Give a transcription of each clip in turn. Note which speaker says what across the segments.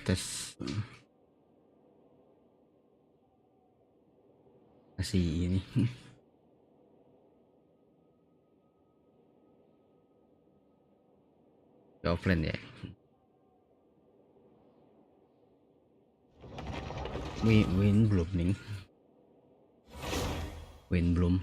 Speaker 1: tes kasih ini. Offline ya. Win belum nih. Win belum.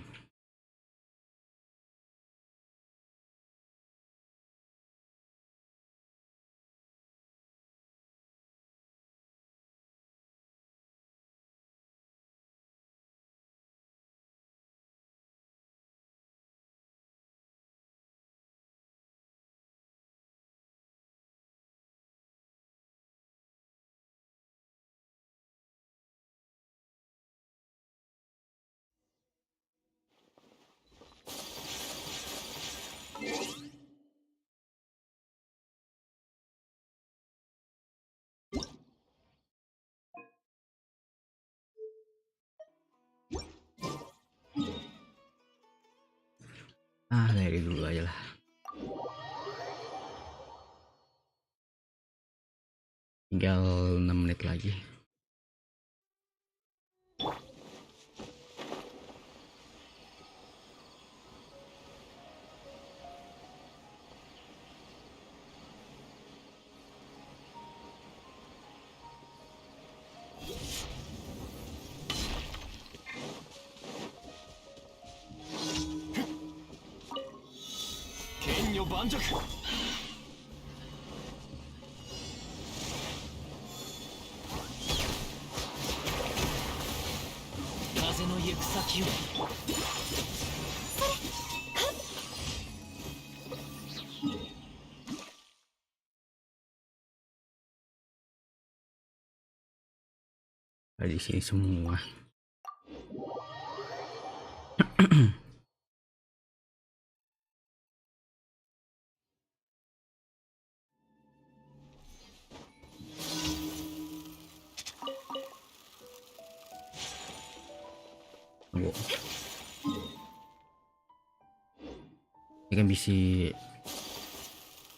Speaker 1: Dari dulu aja lah. Tinggal 6 menit lagi. Di sini semua. Ini kan bisa,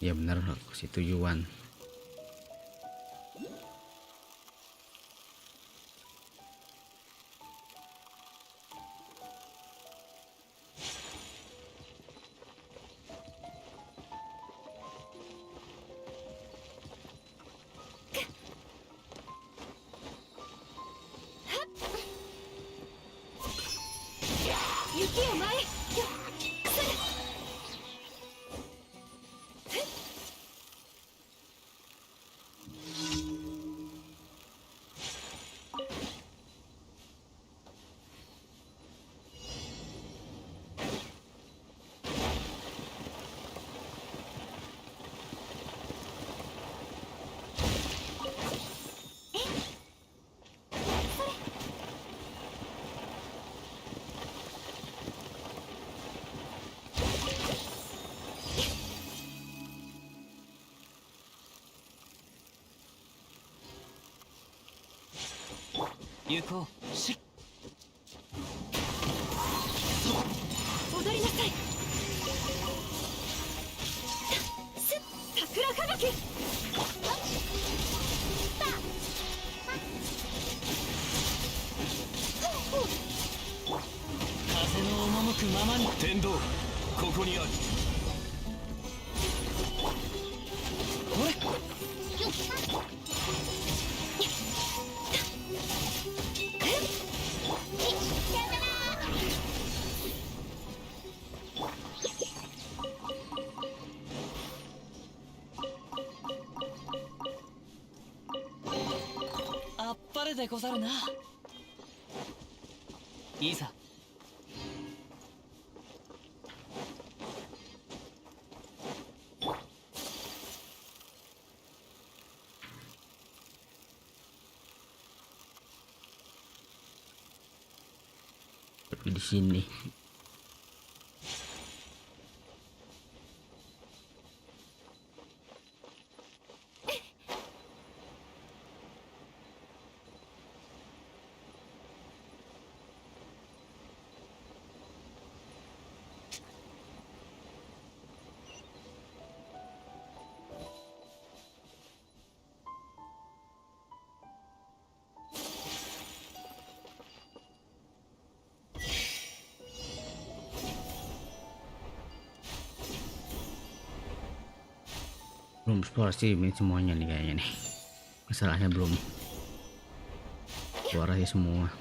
Speaker 1: ya benar, kasih tujuan.
Speaker 2: Yuko, shi. Odori nasai. Sakura kagaki. Kaze no omomuku mama ni. Tendo, koko ni aru. Ore. でござるな。いざ。
Speaker 1: Tapi di sini. belum eksplorasi ini semuanya nih kayaknya nih. Masalahnya belum keluar aja semua.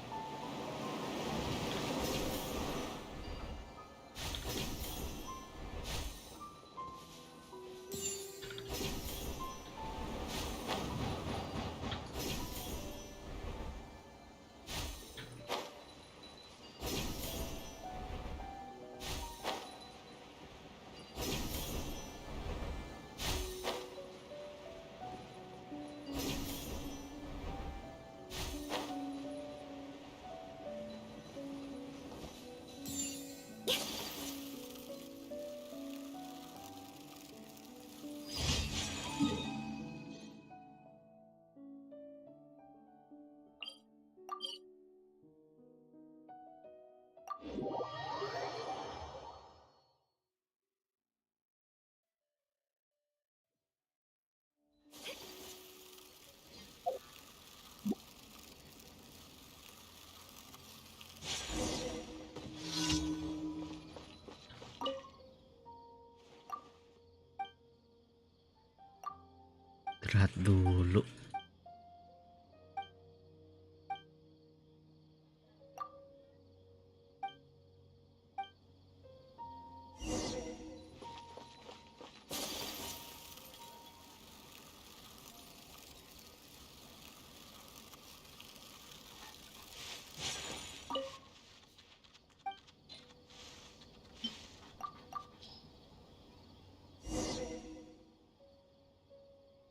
Speaker 1: Istirahat dulu.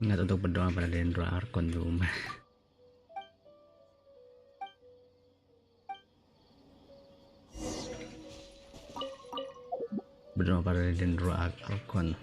Speaker 1: Ingat untuk berdoa pada Dendro Arkon di rumah. Berdoa pada Dendro Arkon.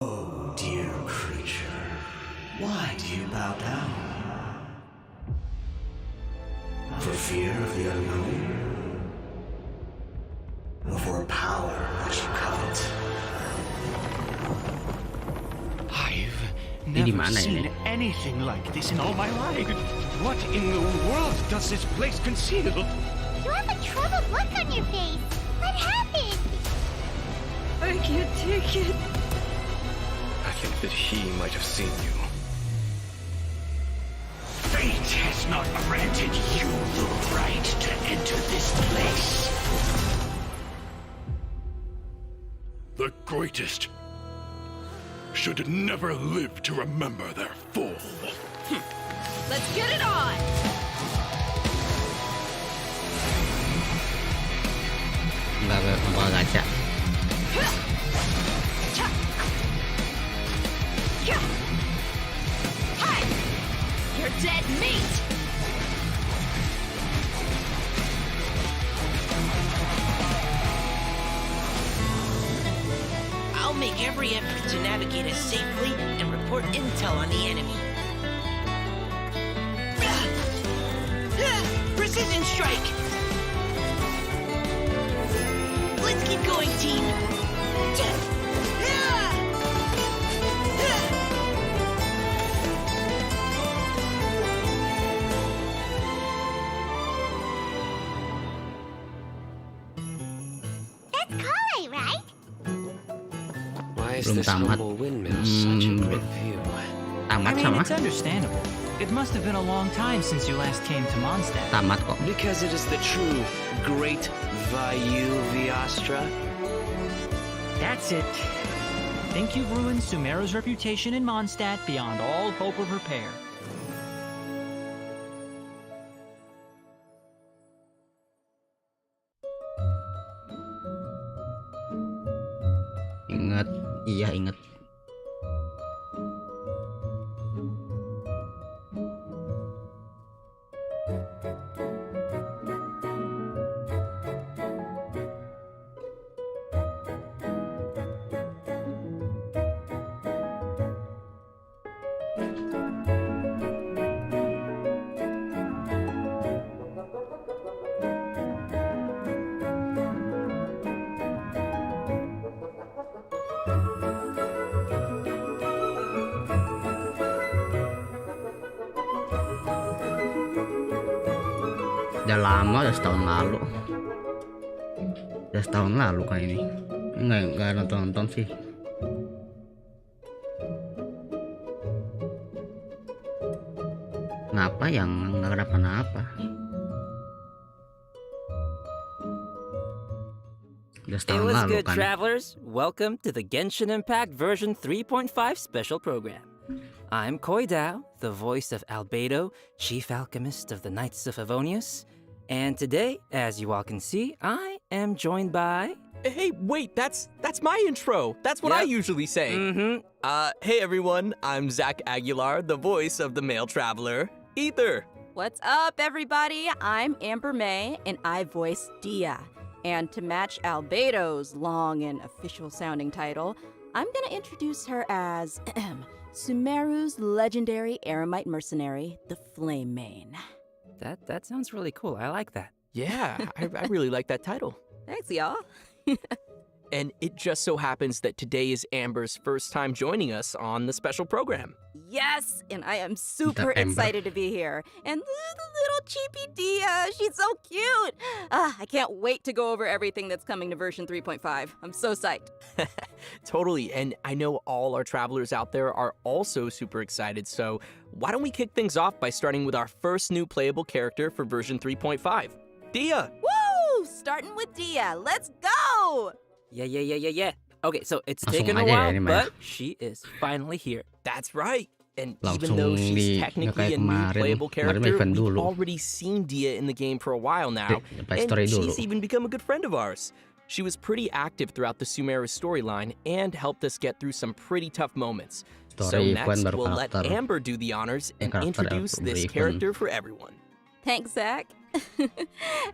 Speaker 3: Oh, dear creature, why do you bow down? For fear of the unknown? Or for power that you covet?
Speaker 2: I've
Speaker 1: Ini
Speaker 2: never
Speaker 1: mana
Speaker 2: seen
Speaker 1: ini?
Speaker 2: anything like this in all my life. What in the world does this place conceal?
Speaker 4: You have a troubled look on your face. What happened?
Speaker 5: I can't take it.
Speaker 2: I think that he might have seen you. Fate has not granted you the right to enter this place.
Speaker 6: The greatest should never live to remember their fall.
Speaker 5: Let's get it on!
Speaker 1: Enggak bakal gacha.
Speaker 5: Hi! You're dead meat!
Speaker 7: I'll make every effort to navigate us safely and report intel on the enemy. Precision strike! Let's keep going, team!
Speaker 4: That's Kale, right?
Speaker 2: Why is
Speaker 1: Belum
Speaker 2: this
Speaker 1: tamat.
Speaker 2: humble windmill such a great view?
Speaker 1: Tamat
Speaker 8: I mean,
Speaker 1: sama?
Speaker 8: it's understandable. It must have been a long time since you last came to Mondstadt.
Speaker 1: Tamat kok.
Speaker 7: Because it is the true Great Vayu Viastra.
Speaker 8: That's it. Think you've ruined Sumeru's reputation in Mondstadt beyond all hope of repair.
Speaker 1: Ingat Iya inget. Udah lama, udah setahun lalu. Udah setahun lalu kan ini. Nggak nonton sih. Ngapa yang nggak kenapa-napa? Udah
Speaker 9: It
Speaker 1: setahun
Speaker 9: was
Speaker 1: lalu
Speaker 9: good,
Speaker 1: kan.
Speaker 9: travelers. Welcome to the Genshin Impact version 3.5 special program. I'm Koi Dao, the voice of Albedo, chief alchemist of the Knights of Favonius. And today, as you all can see, I am joined by...
Speaker 10: Hey, wait, that's my intro. That's what I
Speaker 9: Yep.
Speaker 10: usually say. Hey everyone, I'm Zach Aguilar, the voice of the male traveler, Ether.
Speaker 5: What's up, everybody? I'm Amber May, and I voice Dia. And to match Albedo's long and official-sounding title, I'm gonna introduce her as Sumeru's legendary Aramite mercenary, the Flame Mane.
Speaker 9: That sounds really cool. I like that.
Speaker 10: Yeah, I really like that title.
Speaker 5: Thanks, y'all.
Speaker 10: And it just so happens that today is Amber's first time joining us on the special program.
Speaker 5: Yes, and I am super
Speaker 1: Amber.
Speaker 5: excited to be here. And the little cheapy Dia, she's so cute. I can't wait to go over everything that's coming to version 3.5. I'm so psyched.
Speaker 10: Totally, and I know all our travelers out there are also super excited, so why don't we kick things off by starting with our first new playable character for version 3.5, Dia.
Speaker 5: Woo! Starting with Dia. Let's go!
Speaker 9: Yeah. Okay, so it's
Speaker 1: Langsung
Speaker 9: taken a
Speaker 1: aja ya
Speaker 9: while,
Speaker 1: ini mah.
Speaker 9: but she is finally here.
Speaker 10: That's right. And
Speaker 1: Langsung
Speaker 10: even though she's
Speaker 1: di-
Speaker 10: technically a
Speaker 1: kayak
Speaker 10: new
Speaker 1: kemarin.
Speaker 10: playable
Speaker 1: Kemarin
Speaker 10: character,
Speaker 1: event
Speaker 10: we've
Speaker 1: dulu.
Speaker 10: already seen Dia in the game for a while now,
Speaker 1: Pas
Speaker 10: and
Speaker 1: story
Speaker 10: she's
Speaker 1: dulu.
Speaker 10: even become a good friend of ours. She was pretty active throughout the Sumeru storyline and helped us get through some pretty tough moments. So
Speaker 1: Story
Speaker 10: next,
Speaker 1: event baru
Speaker 10: we'll let
Speaker 1: karakter.
Speaker 10: Amber do the honors and
Speaker 1: Karakter
Speaker 10: introduce
Speaker 1: baru
Speaker 10: this
Speaker 1: event.
Speaker 10: character for everyone.
Speaker 5: Thanks, Zach.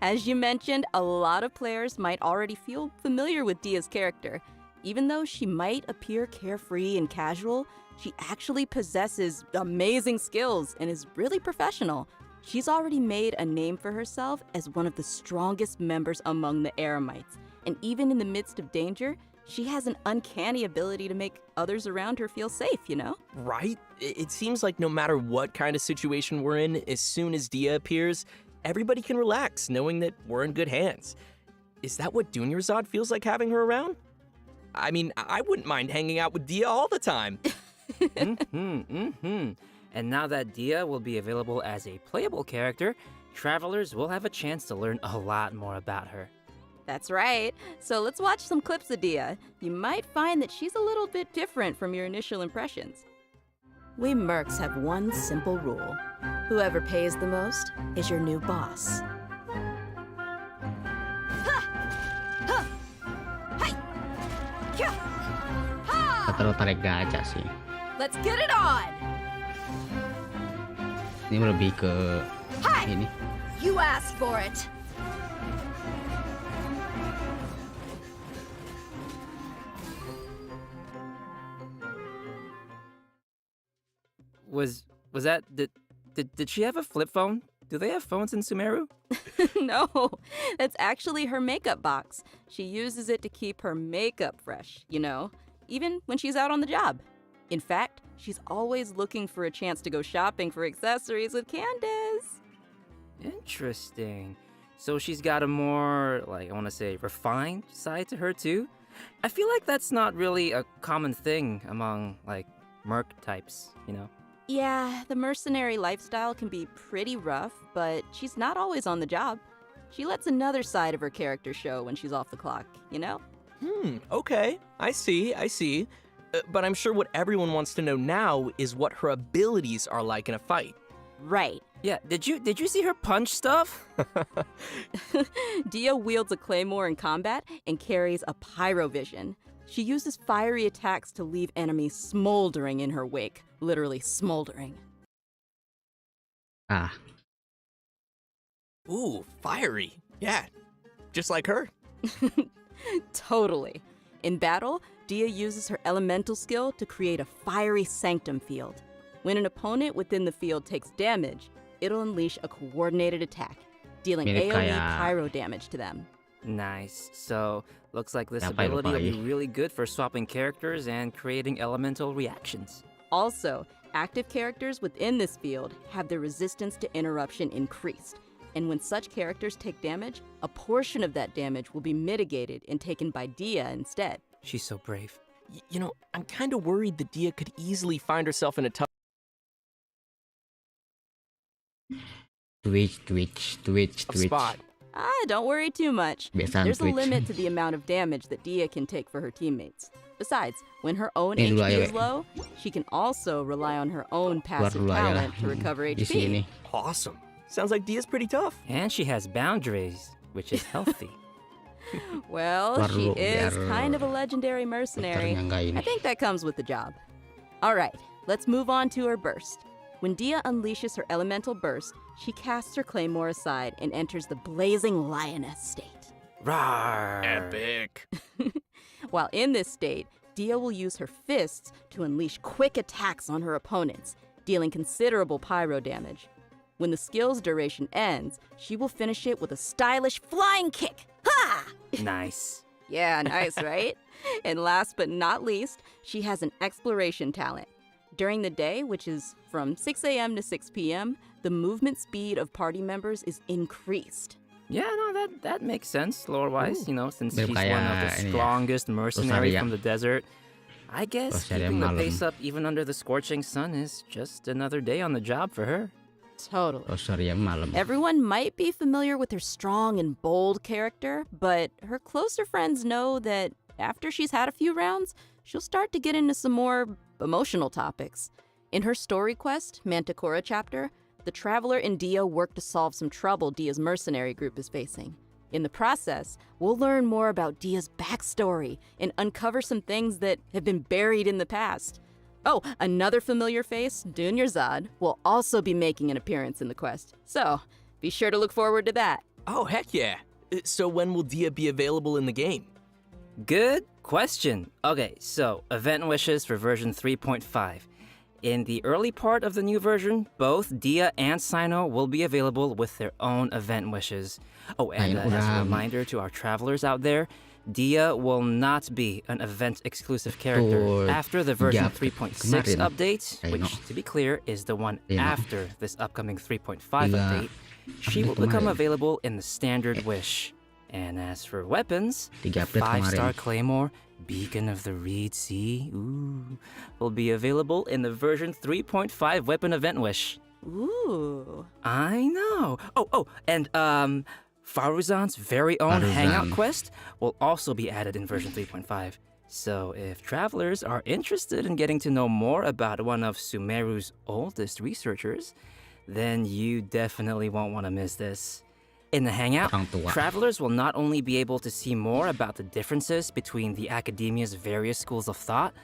Speaker 5: As you mentioned, a lot of players might already feel familiar with Dia's character. Even though she might appear carefree and casual, she actually possesses amazing skills and is really professional. She's already made a name for herself as one of the strongest members among the Aramites. And even in the midst of danger, she has an uncanny ability to make others around her feel safe, you know?
Speaker 10: Right? It seems like no matter what kind of situation we're in, as soon as Dia appears, everybody can relax knowing that we're in good hands. Is that what Dunyarzad feels like having her around? I mean, I wouldn't mind hanging out with Dia all the time.
Speaker 9: And now that Dia will be available as a playable character, travelers will have a chance to learn a lot more about her.
Speaker 5: That's right. So let's watch some clips of Dia. You might find that she's a little bit different from your initial impressions. We mercs have one simple rule. Whoever pays the most is your new boss.
Speaker 1: Terlalu tarik gacha sih.
Speaker 5: Let's get it on!
Speaker 1: Ini lebih ke ini.
Speaker 5: You asked for it!
Speaker 9: Was that did she have a flip phone? Do they have phones in Sumeru?
Speaker 5: No, that's actually her makeup box. She uses it to keep her makeup fresh, you know, even when she's out on the job. In fact, she's always looking for a chance to go shopping for accessories with Candace.
Speaker 9: Interesting. So she's got a more, like, I want to say, refined side to her too? I feel like that's not really a common thing among, like, merc types, you know?
Speaker 5: Yeah, the mercenary lifestyle can be pretty rough, but she's not always on the job. She lets another side of her character show when she's off the clock, you know?
Speaker 10: Okay. I see. But I'm sure what everyone wants to know now is what her abilities are like in a fight.
Speaker 5: Right.
Speaker 9: Yeah, did you see her punch stuff?
Speaker 5: Dia wields a claymore in combat and carries a pyrovision. She uses fiery attacks to leave enemies smoldering in her wake. Literally smoldering.
Speaker 1: Ah,
Speaker 10: Ooh, fiery. Yeah, just like her.
Speaker 5: Totally. In battle, Dia uses her elemental skill to create a fiery sanctum field. When an opponent within the field takes damage, it'll unleash a coordinated attack, dealing
Speaker 1: Mirip
Speaker 5: AoE
Speaker 1: kayak-
Speaker 5: pyro damage to them.
Speaker 9: Nice. So, looks like this
Speaker 1: Apa
Speaker 9: ability will be
Speaker 1: lupa
Speaker 9: really good for swapping characters and creating elemental reactions.
Speaker 5: Also, active characters within this field have their resistance to interruption increased, and when such characters take damage, a portion of that damage will be mitigated and taken by Dia instead.
Speaker 9: She's so brave.
Speaker 10: You know, I'm kind of worried that Dia could easily find herself in a tough
Speaker 1: Twitch.
Speaker 10: spot.
Speaker 5: Don't worry too much.
Speaker 1: Biasaan
Speaker 5: There's a
Speaker 1: Twitch.
Speaker 5: limit to the amount of damage that Dia can take for her teammates. Besides, when her own
Speaker 1: Ini dulu
Speaker 5: HP
Speaker 1: aja,
Speaker 5: is
Speaker 1: Wek.
Speaker 5: low, she can also rely on her own passive
Speaker 1: dulu aja lah.
Speaker 5: talent to recover
Speaker 1: Di
Speaker 5: HP.
Speaker 1: sini.
Speaker 10: Awesome. Sounds like Dia's pretty tough.
Speaker 9: And she has boundaries, which is healthy.
Speaker 5: Well,
Speaker 1: Keluar
Speaker 5: she
Speaker 1: dulu,
Speaker 5: is
Speaker 1: biar
Speaker 5: kind of a legendary mercenary.
Speaker 1: putarnya nggak ini.
Speaker 5: I think that comes with the job. All right, let's move on to her burst. When Dia unleashes her elemental burst, she casts her claymore aside and enters the blazing lioness state.
Speaker 9: Rawr.
Speaker 10: Epic.
Speaker 5: While in this state, Dia will use her fists to unleash quick attacks on her opponents, dealing considerable pyro damage. When the skill's duration ends, she will finish it with a stylish flying kick. Ha!
Speaker 9: Nice.
Speaker 5: Yeah, nice, right? And last but not least, she has an exploration talent. During the day, which is from 6 a.m. to 6 p.m., the movement speed of party members is increased.
Speaker 9: Yeah, no, that makes sense, lore-wise, you know, since she's
Speaker 1: Mirip
Speaker 9: one of
Speaker 1: kayak
Speaker 9: the
Speaker 1: ini ya,
Speaker 9: strongest mercenaries
Speaker 1: Rosaria.
Speaker 9: from the desert. I guess
Speaker 1: Rosaria
Speaker 9: keeping the
Speaker 1: malam.
Speaker 9: pace up even under the scorching sun is just another day on the job for her.
Speaker 5: Totally.
Speaker 1: Oh, sorry ya malam.
Speaker 5: Everyone might be familiar with her strong and bold character, but her closer friends know that after she's had a few rounds, she'll start to get into some more emotional topics. In her story quest, Manticora chapter, the Traveler and Dia work to solve some trouble Dia's mercenary group is facing. In the process, we'll learn more about Dia's backstory and uncover some things that have been buried in the past. Oh, another familiar face, Dunyarzad, will also be making an appearance in the quest. So, be sure to look forward to that.
Speaker 10: Oh, heck yeah. So when will Dia be available in the game?
Speaker 9: Good question. Okay, so event wishes for version 3.5. In the early part of the new version, both Dia and Sino will be available with their own event wishes. Oh, and
Speaker 1: Ayun,
Speaker 9: as a
Speaker 1: udah.
Speaker 9: reminder to our travelers out there, Dia will not be an event-exclusive character
Speaker 1: Betul.
Speaker 9: after the version
Speaker 1: Tiga
Speaker 9: 3.6
Speaker 1: kemarin.
Speaker 9: update,
Speaker 1: Ayun,
Speaker 9: which, to be clear, is the one
Speaker 1: Ayun.
Speaker 9: after this upcoming 3.5
Speaker 1: Tiga
Speaker 9: update. She will
Speaker 1: update
Speaker 9: become
Speaker 1: kemarin.
Speaker 9: available in the standard wish. And as for weapons,
Speaker 1: Tiga update
Speaker 9: 5-star
Speaker 1: kemarin.
Speaker 9: Claymore, Beacon of the Reed Sea, will be available in the version 3.5 weapon event wish.
Speaker 5: Ooh.
Speaker 9: I know. And Faruzan's very own
Speaker 1: Faruzan.
Speaker 9: Hangout quest will also be added in version 3.5. So if travelers are interested in getting to know more about one of Sumeru's oldest researchers, then you definitely won't want to miss this. In the Hangout,
Speaker 1: Orang tua.
Speaker 9: travelers will not only be able to see more about the differences between the academia's various schools of thought,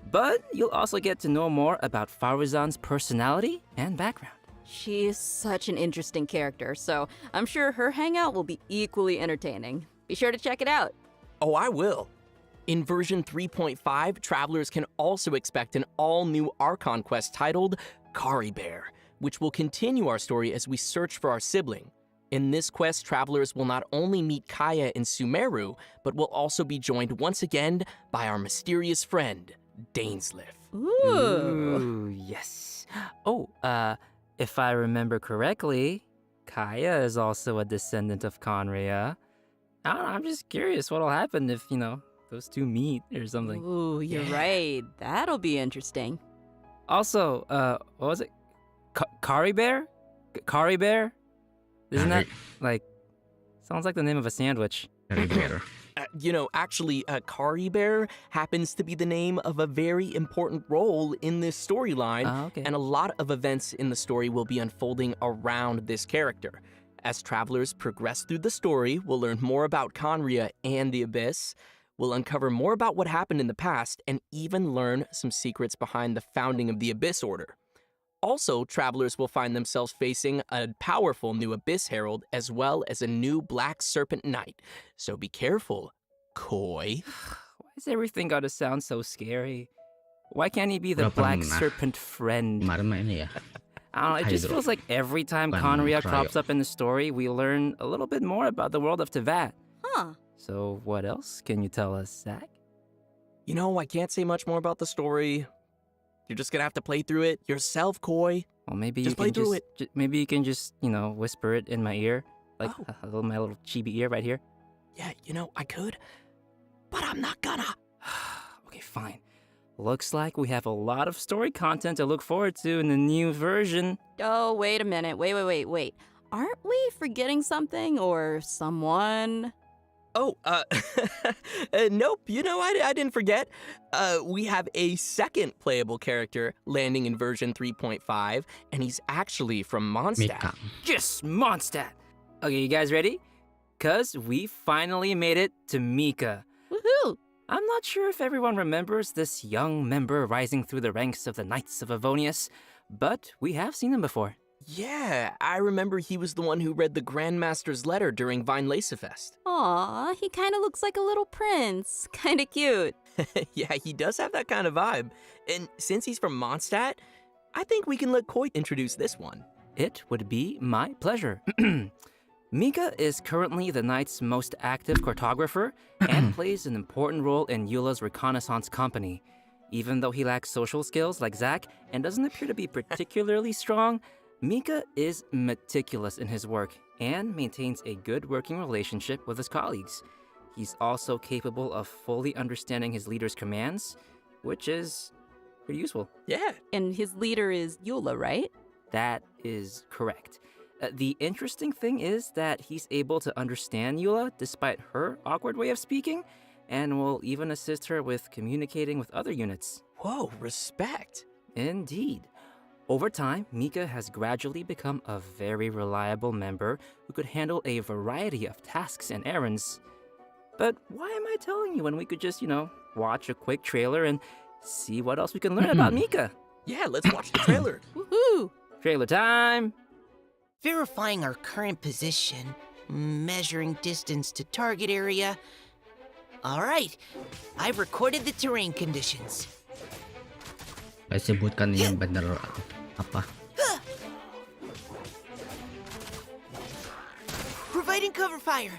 Speaker 9: but you'll also get to know more about Faruzan's personality and background.
Speaker 5: She is such an interesting character, so I'm sure her hangout will be equally entertaining. Be sure to check it out.
Speaker 10: Oh, I will. In version 3.5, travelers can also expect an all-new Archon quest titled Kari Bear, which will continue our story as we search for our sibling. In this quest, travelers will not only meet Kaya in Sumeru, but will also be joined once again by our mysterious friend, Dainsliff.
Speaker 5: Ooh.
Speaker 9: Yes. Oh, if I remember correctly, Kaya is also a descendant of Conria. I don't know, I'm just curious what'll happen if, those two meet or something.
Speaker 5: Ooh, you're right. That'll be interesting.
Speaker 9: Also, what was it? Kari Bear? Kari Bear? Isn't that, sounds like the name of a sandwich.
Speaker 1: Dari Bear.
Speaker 10: Actually, Kari Bear happens to be the name of a very important role in this storyline,
Speaker 9: Okay.
Speaker 10: and a lot of events in the story will be unfolding around this character. As travelers progress through the story, we'll learn more about Conria and the Abyss. We'll uncover more about what happened in the past and even learn some secrets behind the founding of the Abyss Order. Also, travelers will find themselves facing a powerful new Abyss Herald as well as a new Black Serpent Knight. So be careful, Koi.
Speaker 9: Why is everything gotta sound so scary? Why can't he be the Black Serpent friend?
Speaker 1: Kemarin mah ini ya.
Speaker 9: I don't know, it just
Speaker 1: Hydro.
Speaker 9: feels like every time
Speaker 1: Bukan
Speaker 9: Conria
Speaker 1: Cryo.
Speaker 9: crops up in the story, we learn a little bit more about the world of Tevat.
Speaker 5: Huh.
Speaker 9: So what else can you tell us, Zach?
Speaker 10: You know, I can't say much more about the story. You're just gonna have to play through it yourself, Koi.
Speaker 9: Well, maybe
Speaker 10: Just
Speaker 9: you
Speaker 10: play
Speaker 9: can
Speaker 10: through
Speaker 9: maybe you can just, whisper it in my ear, like
Speaker 10: Oh.
Speaker 9: my little chibi ear right here.
Speaker 10: Yeah, you know, I could, but I'm not gonna.
Speaker 9: Okay, fine. Looks like we have a lot of story content to look forward to in the new version.
Speaker 5: Oh, wait a minute. Wait. Aren't we forgetting something or someone?
Speaker 10: Oh, nope. You know, I didn't forget. We have a second playable character landing in version 3.5, and he's actually from Mondstadt.
Speaker 1: Mika.
Speaker 9: Yes, Mondstadt! Okay, you guys ready? 'Cause we finally made it to Mika.
Speaker 5: Woohoo!
Speaker 9: I'm not sure if everyone remembers this young member rising through the ranks of the Knights of Avonius, but we have seen him before.
Speaker 10: Yeah, I remember he was the one who read the Grandmaster's letter during Vine Lacefest.
Speaker 5: Aw, he kind of looks like a little prince. Kind of cute.
Speaker 10: Yeah, he does have that kind of vibe. And since he's from Mondstadt, I think we can let Koi introduce this one.
Speaker 9: It would be my pleasure. Mika is currently the Knight's most active cartographer and plays an important role in Eula's reconnaissance company. Even though he lacks social skills like Zach and doesn't appear to be particularly strong, Mika is meticulous in his work and maintains a good working relationship with his colleagues. He's also capable of fully understanding his leader's commands, which is pretty useful.
Speaker 10: Yeah.
Speaker 5: And his leader is Eula, right?
Speaker 9: That is correct. The interesting thing is that he's able to understand Eula despite her awkward way of speaking, and will even assist her with communicating with other units.
Speaker 10: Whoa, respect.
Speaker 9: Indeed. Over time, Mika has gradually become a very reliable member who could handle a variety of tasks and errands. But why am I telling you when we could just, watch a quick trailer and see what else we can learn about Mika?
Speaker 10: Yeah, let's watch the trailer.
Speaker 5: Woohoo!
Speaker 9: Trailer time!
Speaker 7: Verifying our current position, measuring distance to target area. All right, I've recorded the terrain conditions.
Speaker 1: Sebutkan yang bener apa?
Speaker 7: Providing cover fire.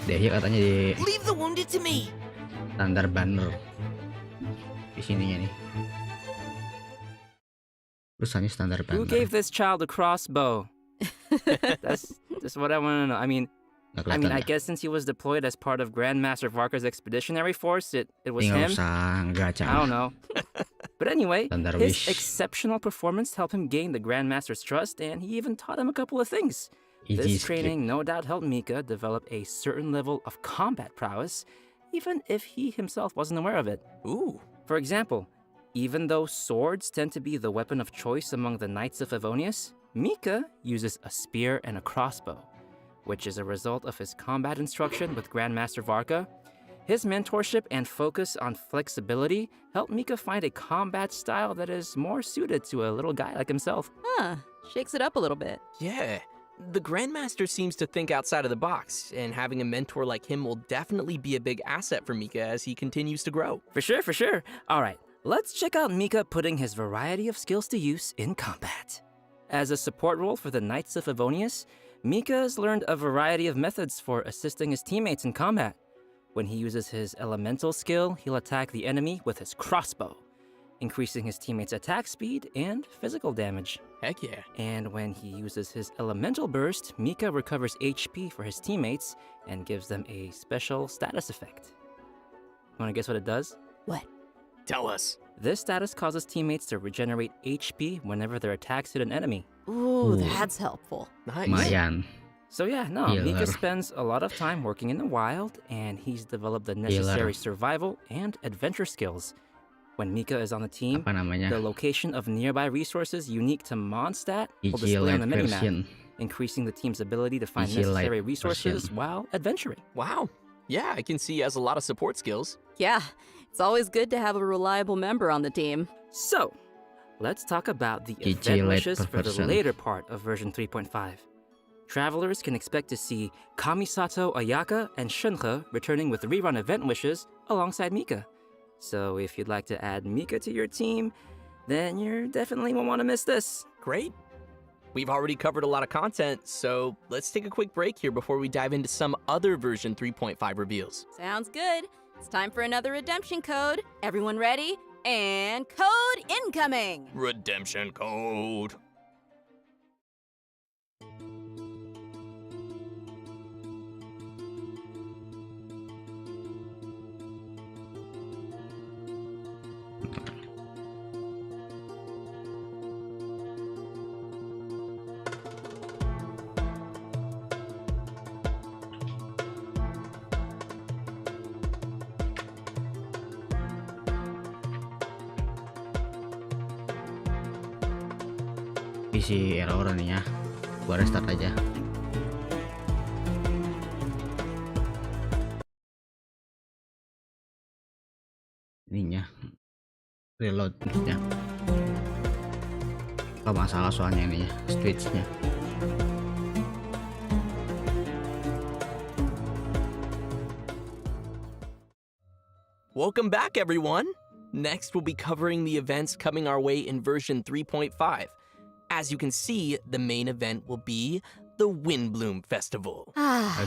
Speaker 1: Dia katanya di
Speaker 7: Leave the wounded to me.
Speaker 1: standar banner di sininya nih. Tulisannya standar banner.
Speaker 9: Who gave this child a crossbow? That's what I want to know. I mean, I guess since he was deployed as part of Grandmaster Varka's expeditionary force, it was him. I don't know. But anyway, his exceptional performance helped him gain the Grandmaster's trust, and he even taught him a couple of things. This training no doubt helped Mika develop a certain level of combat prowess, even if he himself wasn't aware of it.
Speaker 10: Ooh.
Speaker 9: For example, even though swords tend to be the weapon of choice among the Knights of Avonius, Mika uses a spear and a crossbow, which is a result of his combat instruction with Grandmaster Varka. His mentorship and focus on flexibility helped Mika find a combat style that is more suited to a little guy like himself.
Speaker 5: Huh. Shakes it up a little bit.
Speaker 10: Yeah. The Grandmaster seems to think outside of the box, and having a mentor like him will definitely be a big asset for Mika as he continues to grow.
Speaker 9: For sure. All right, let's check out Mika putting his variety of skills to use in combat. As a support role for the Knights of Avonius, Mika has learned a variety of methods for assisting his teammates in combat. When he uses his elemental skill, he'll attack the enemy with his crossbow, increasing his teammates' attack speed and physical damage.
Speaker 10: Heck yeah.
Speaker 9: And when he uses his elemental burst, Mika recovers HP for his teammates and gives them a special status effect. Wanna guess what it does?
Speaker 5: What?
Speaker 10: Tell us.
Speaker 9: This status causes teammates to regenerate HP whenever their attacks hit an enemy.
Speaker 5: Ooh, that's helpful.
Speaker 10: Nice.
Speaker 1: Lumayan.
Speaker 9: So yeah, no,
Speaker 1: Healer.
Speaker 9: Mika spends a lot of time working in the wild, and he's developed the necessary survival and adventure skills. When Mika is on the team,
Speaker 1: Apa namanya?
Speaker 9: the location of nearby resources unique to Mondstadt will
Speaker 1: IG
Speaker 9: display on the
Speaker 1: live
Speaker 9: minimap.
Speaker 1: version.
Speaker 9: increasing the team's ability to find
Speaker 1: Easy light
Speaker 9: necessary resources
Speaker 1: version.
Speaker 9: while adventuring.
Speaker 10: Wow. Yeah, I can see he has a lot of support skills.
Speaker 5: Yeah, it's always good to have a reliable member on the team.
Speaker 9: So, let's talk about the
Speaker 1: GG
Speaker 9: event
Speaker 1: light
Speaker 9: wishes for the
Speaker 1: version.
Speaker 9: later part of version 3.5. Travelers can expect to see Kamisato Ayaka and Shunhe returning with rerun event wishes alongside Mika. So if you'd like to add Mika to your team, then you definitely won't want to miss this.
Speaker 10: Great. We've already covered a lot of content, so let's take a quick break here before we dive into some other version 3.5 reveals.
Speaker 5: Sounds good. It's time for another redemption code. Everyone ready? And code incoming!
Speaker 10: Redemption code.
Speaker 1: PC error nih ya. Gua restart aja. Ininya reload ya. Apa masalah soalnya ini ya, switchnya.
Speaker 10: Welcome back, everyone. Next, we'll be covering the events coming our way in version 3.5. As you can see, the main event will be the Windbloom Festival.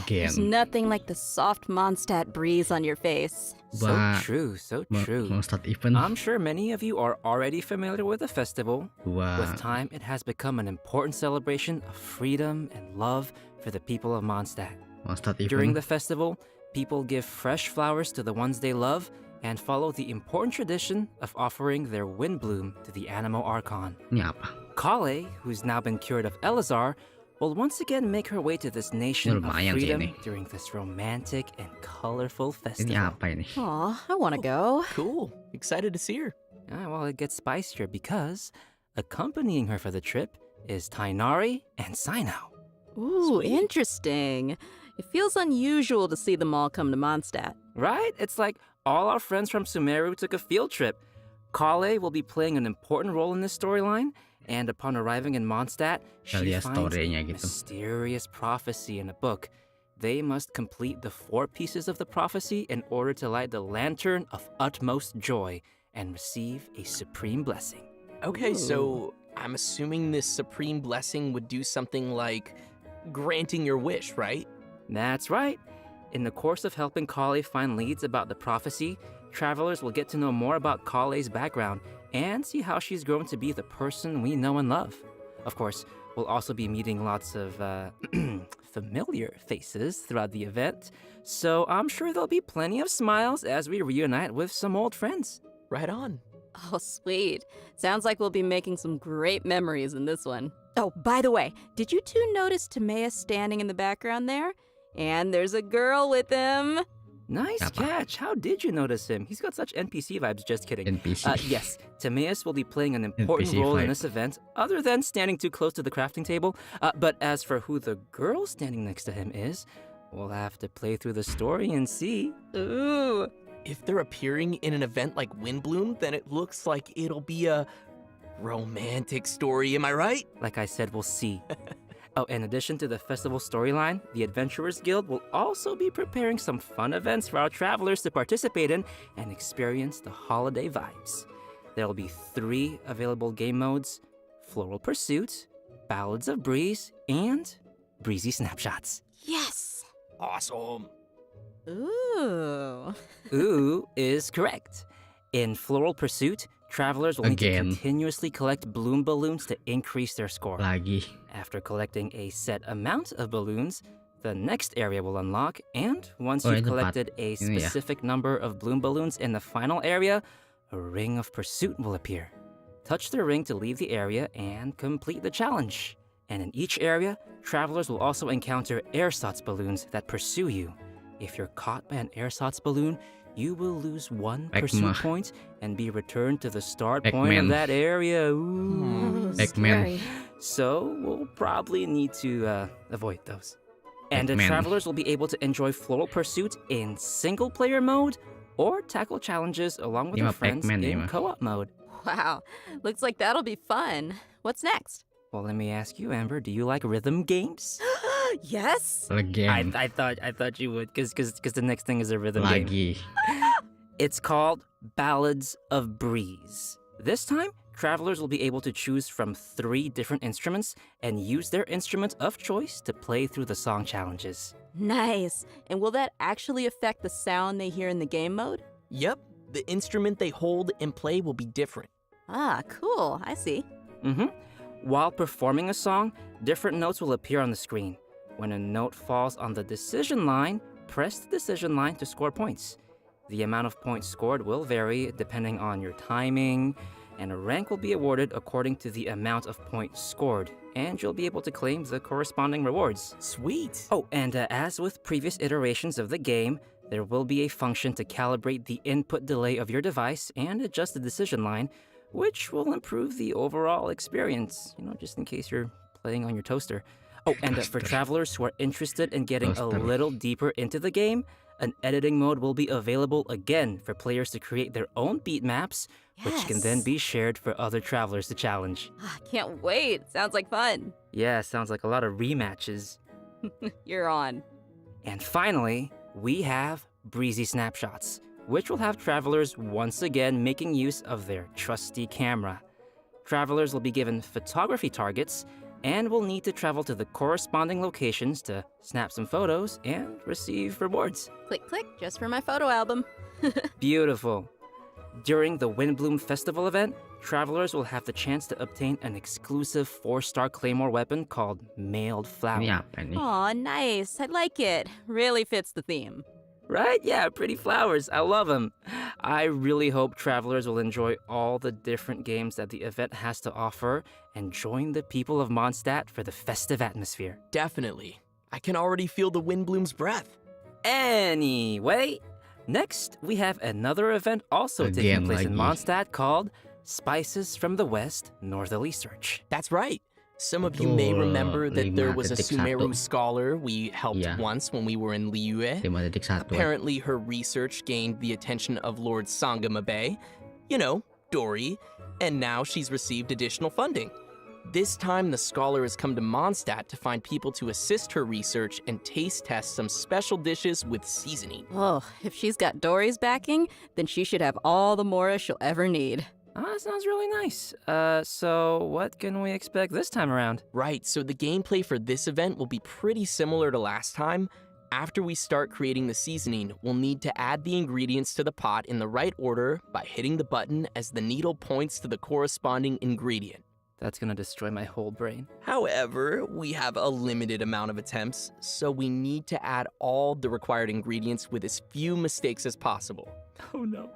Speaker 5: There's nothing like the soft Mondstadt breeze on your face.
Speaker 9: So true, so true.
Speaker 1: Mondstadt event.
Speaker 9: I'm sure many of you are already familiar with the festival.
Speaker 1: Wah.
Speaker 9: With time, it has become an important celebration of freedom and love for the people of Mondstadt.
Speaker 1: Mondstadt event.
Speaker 9: During the festival, people give fresh flowers to the ones they love and follow the important tradition of offering their Windbloom to the Animo Archon.
Speaker 1: Ini apa?
Speaker 9: Kale, who's now been cured of Elazar, will once again make her way to this nation of
Speaker 1: lumayan sih
Speaker 9: freedom
Speaker 1: ini.
Speaker 9: during this romantic and colorful festival.
Speaker 1: Ini apa ini?
Speaker 5: Aw, I wanna go.
Speaker 10: Cool. Excited to see her.
Speaker 9: Well, it gets spicier because accompanying her for the trip is Tainari and Sinao.
Speaker 5: Ooh, interesting. It feels unusual to see them all come to Mondstadt.
Speaker 9: Right? It's like all our friends from Sumeru took a field trip. Kale will be playing an important role in this storyline, and upon arriving in Mondstadt, she
Speaker 1: lihat
Speaker 9: finds a
Speaker 1: story-nya gitu.
Speaker 9: mysterious prophecy in a book. They must complete the 4 pieces of the prophecy in order to light the lantern of utmost joy and receive a supreme blessing.
Speaker 10: Okay, so I'm assuming this supreme blessing would do something like granting your wish, right?
Speaker 9: That's right. In the course of helping Kale find leads about the prophecy, travelers will get to know more about Kale's background and see how she's grown to be the person we know and love. Of course, we'll also be meeting lots of familiar faces throughout the event, so I'm sure there'll be plenty of smiles as we reunite with some old friends.
Speaker 10: Right on.
Speaker 5: Oh, sweet. Sounds like we'll be making some great memories in this one. Oh, by the way, did you two notice Timaeus standing in the background there? And there's a girl with him.
Speaker 9: Nice catch. How did you notice him? He's got such NPC vibes, just kidding.
Speaker 1: NPC.
Speaker 9: Yes, Timaeus will be playing an important
Speaker 1: NPC
Speaker 9: role in
Speaker 1: vibe.
Speaker 9: this event, other than standing too close to the crafting table. But as for who the girl standing next to him is, we'll have to play through the story and see.
Speaker 5: Ooh.
Speaker 10: If they're appearing in an event like Windbloom, then it looks like it'll be a romantic story, am I right?
Speaker 9: Like I said, we'll see. Oh, in addition to the festival storyline, the Adventurers Guild will also be preparing some fun events for our travelers to participate in and experience the holiday vibes. There will be 3 available game modes: Floral Pursuit, Ballads of Breeze, and Breezy Snapshots.
Speaker 5: Yes.
Speaker 10: Awesome.
Speaker 5: Ooh.
Speaker 9: Ooh is correct. In Floral Pursuit, travelers will need to
Speaker 1: Again.
Speaker 9: continuously collect bloom balloons to increase their score.
Speaker 1: Lagi.
Speaker 9: After collecting a set amount of balloons, the next area will unlock, and once
Speaker 1: Oh,
Speaker 9: you've
Speaker 1: ini
Speaker 9: collected a
Speaker 1: ini ya.
Speaker 9: specific number of bloom balloons in the final area, a ring of pursuit will appear. Touch the ring to leave the area and complete the challenge. And in each area, travelers will also encounter ersatz balloons that pursue you. If you're caught by an ersatz balloon, you will lose 1 pursuit
Speaker 1: Pac-Man.
Speaker 9: point and be returned to the start point of
Speaker 1: Pac-Man.
Speaker 9: that area. Ooh.
Speaker 5: Oh,
Speaker 1: Pac-Man.
Speaker 5: scary.
Speaker 9: so we'll probably need to avoid those. And the
Speaker 1: Man.
Speaker 9: travelers will be able to enjoy floral pursuit in single-player mode or tackle challenges along with
Speaker 1: Ini
Speaker 9: their
Speaker 1: mah
Speaker 9: friends
Speaker 1: Pac-Man ini
Speaker 9: in
Speaker 1: mah.
Speaker 9: co-op mode.
Speaker 5: Wow, looks like that'll be fun. What's next?
Speaker 9: Well, let me ask you, Amber, do you like rhythm games?
Speaker 5: Yes?
Speaker 1: Legend.
Speaker 9: I thought you would, because the next thing is a rhythm game.
Speaker 1: Lagi.
Speaker 9: It's called Ballads of Breeze. This time, travelers will be able to choose from 3 different instruments and use their instrument of choice to play through the song challenges.
Speaker 5: Nice. And will that actually affect the sound they hear in the game mode?
Speaker 10: Yep, the instrument they hold and play will be different.
Speaker 5: Ah, cool. I see.
Speaker 9: While performing a song, different notes will appear on the screen. When a note falls on the decision line, press the decision line to score points. The amount of points scored will vary depending on your timing, and a rank will be awarded according to the amount of points scored, and you'll be able to claim the corresponding rewards.
Speaker 10: Sweet.
Speaker 9: Oh, and as with previous iterations of the game, there will be a function to calibrate the input delay of your device and adjust the decision line, which will improve the overall experience, just in case you're playing on your toaster. Oh, and for travelers who are interested in getting a
Speaker 1: Toaster.
Speaker 9: little deeper into the game, an editing mode will be available again for players to create their own beat maps, which can then
Speaker 5: Yes.
Speaker 9: be shared for other travelers to challenge.
Speaker 5: Ah, can't wait. Sounds like fun.
Speaker 9: Yeah, sounds like a lot of rematches.
Speaker 5: You're on.
Speaker 9: And finally, we have Breezy Snapshots, which will have travelers once again making use of their trusty camera. Travelers will be given photography targets and will need to travel to the corresponding locations to snap some photos and receive rewards.
Speaker 5: Click, click, just for my photo album.
Speaker 9: Beautiful. During the Windbloom Festival event, travelers will have the chance to obtain an exclusive 4-star Claymore weapon called Mailed Flower.
Speaker 1: Ini apa nih?
Speaker 5: Aw, nice. I like it. Really fits the theme.
Speaker 9: Right? Yeah, pretty flowers. I love them. I really hope travelers will enjoy all the different games that the event has to offer and join the people of Mondstadt for the festive atmosphere.
Speaker 10: Definitely. I can already feel the Windbloom's breath.
Speaker 9: Anyway, next we have another event also taking
Speaker 1: Again,
Speaker 9: place in
Speaker 1: lagi.
Speaker 9: Mondstadt called Spices from the West Northerly Search.
Speaker 10: That's right. Some of you may remember that there was a
Speaker 1: 5.1
Speaker 10: Sumeru scholar we helped
Speaker 1: Yeah.
Speaker 10: once when we were in Liyue.
Speaker 1: 5.1.
Speaker 10: Apparently, her research gained the attention of Lord Sangamabe, you know, Dory, and now she's received additional funding. This time, the scholar has come to Mondstadt to find people to assist her research and taste test some special dishes with seasoning.
Speaker 5: Oh, if she's got Dory's backing, then she should have all the Mora she'll ever need.
Speaker 9: That sounds really nice. So what can we expect this time around?
Speaker 10: Right, so the gameplay for this event will be pretty similar to last time. After we start creating the seasoning, we'll need to add the ingredients to the pot in the right order by hitting the button as the needle points to the corresponding ingredient.
Speaker 9: That's gonna destroy my whole brain.
Speaker 10: However, we have a limited amount of attempts, so we need to add all the required ingredients with as few mistakes as possible.
Speaker 9: Oh no.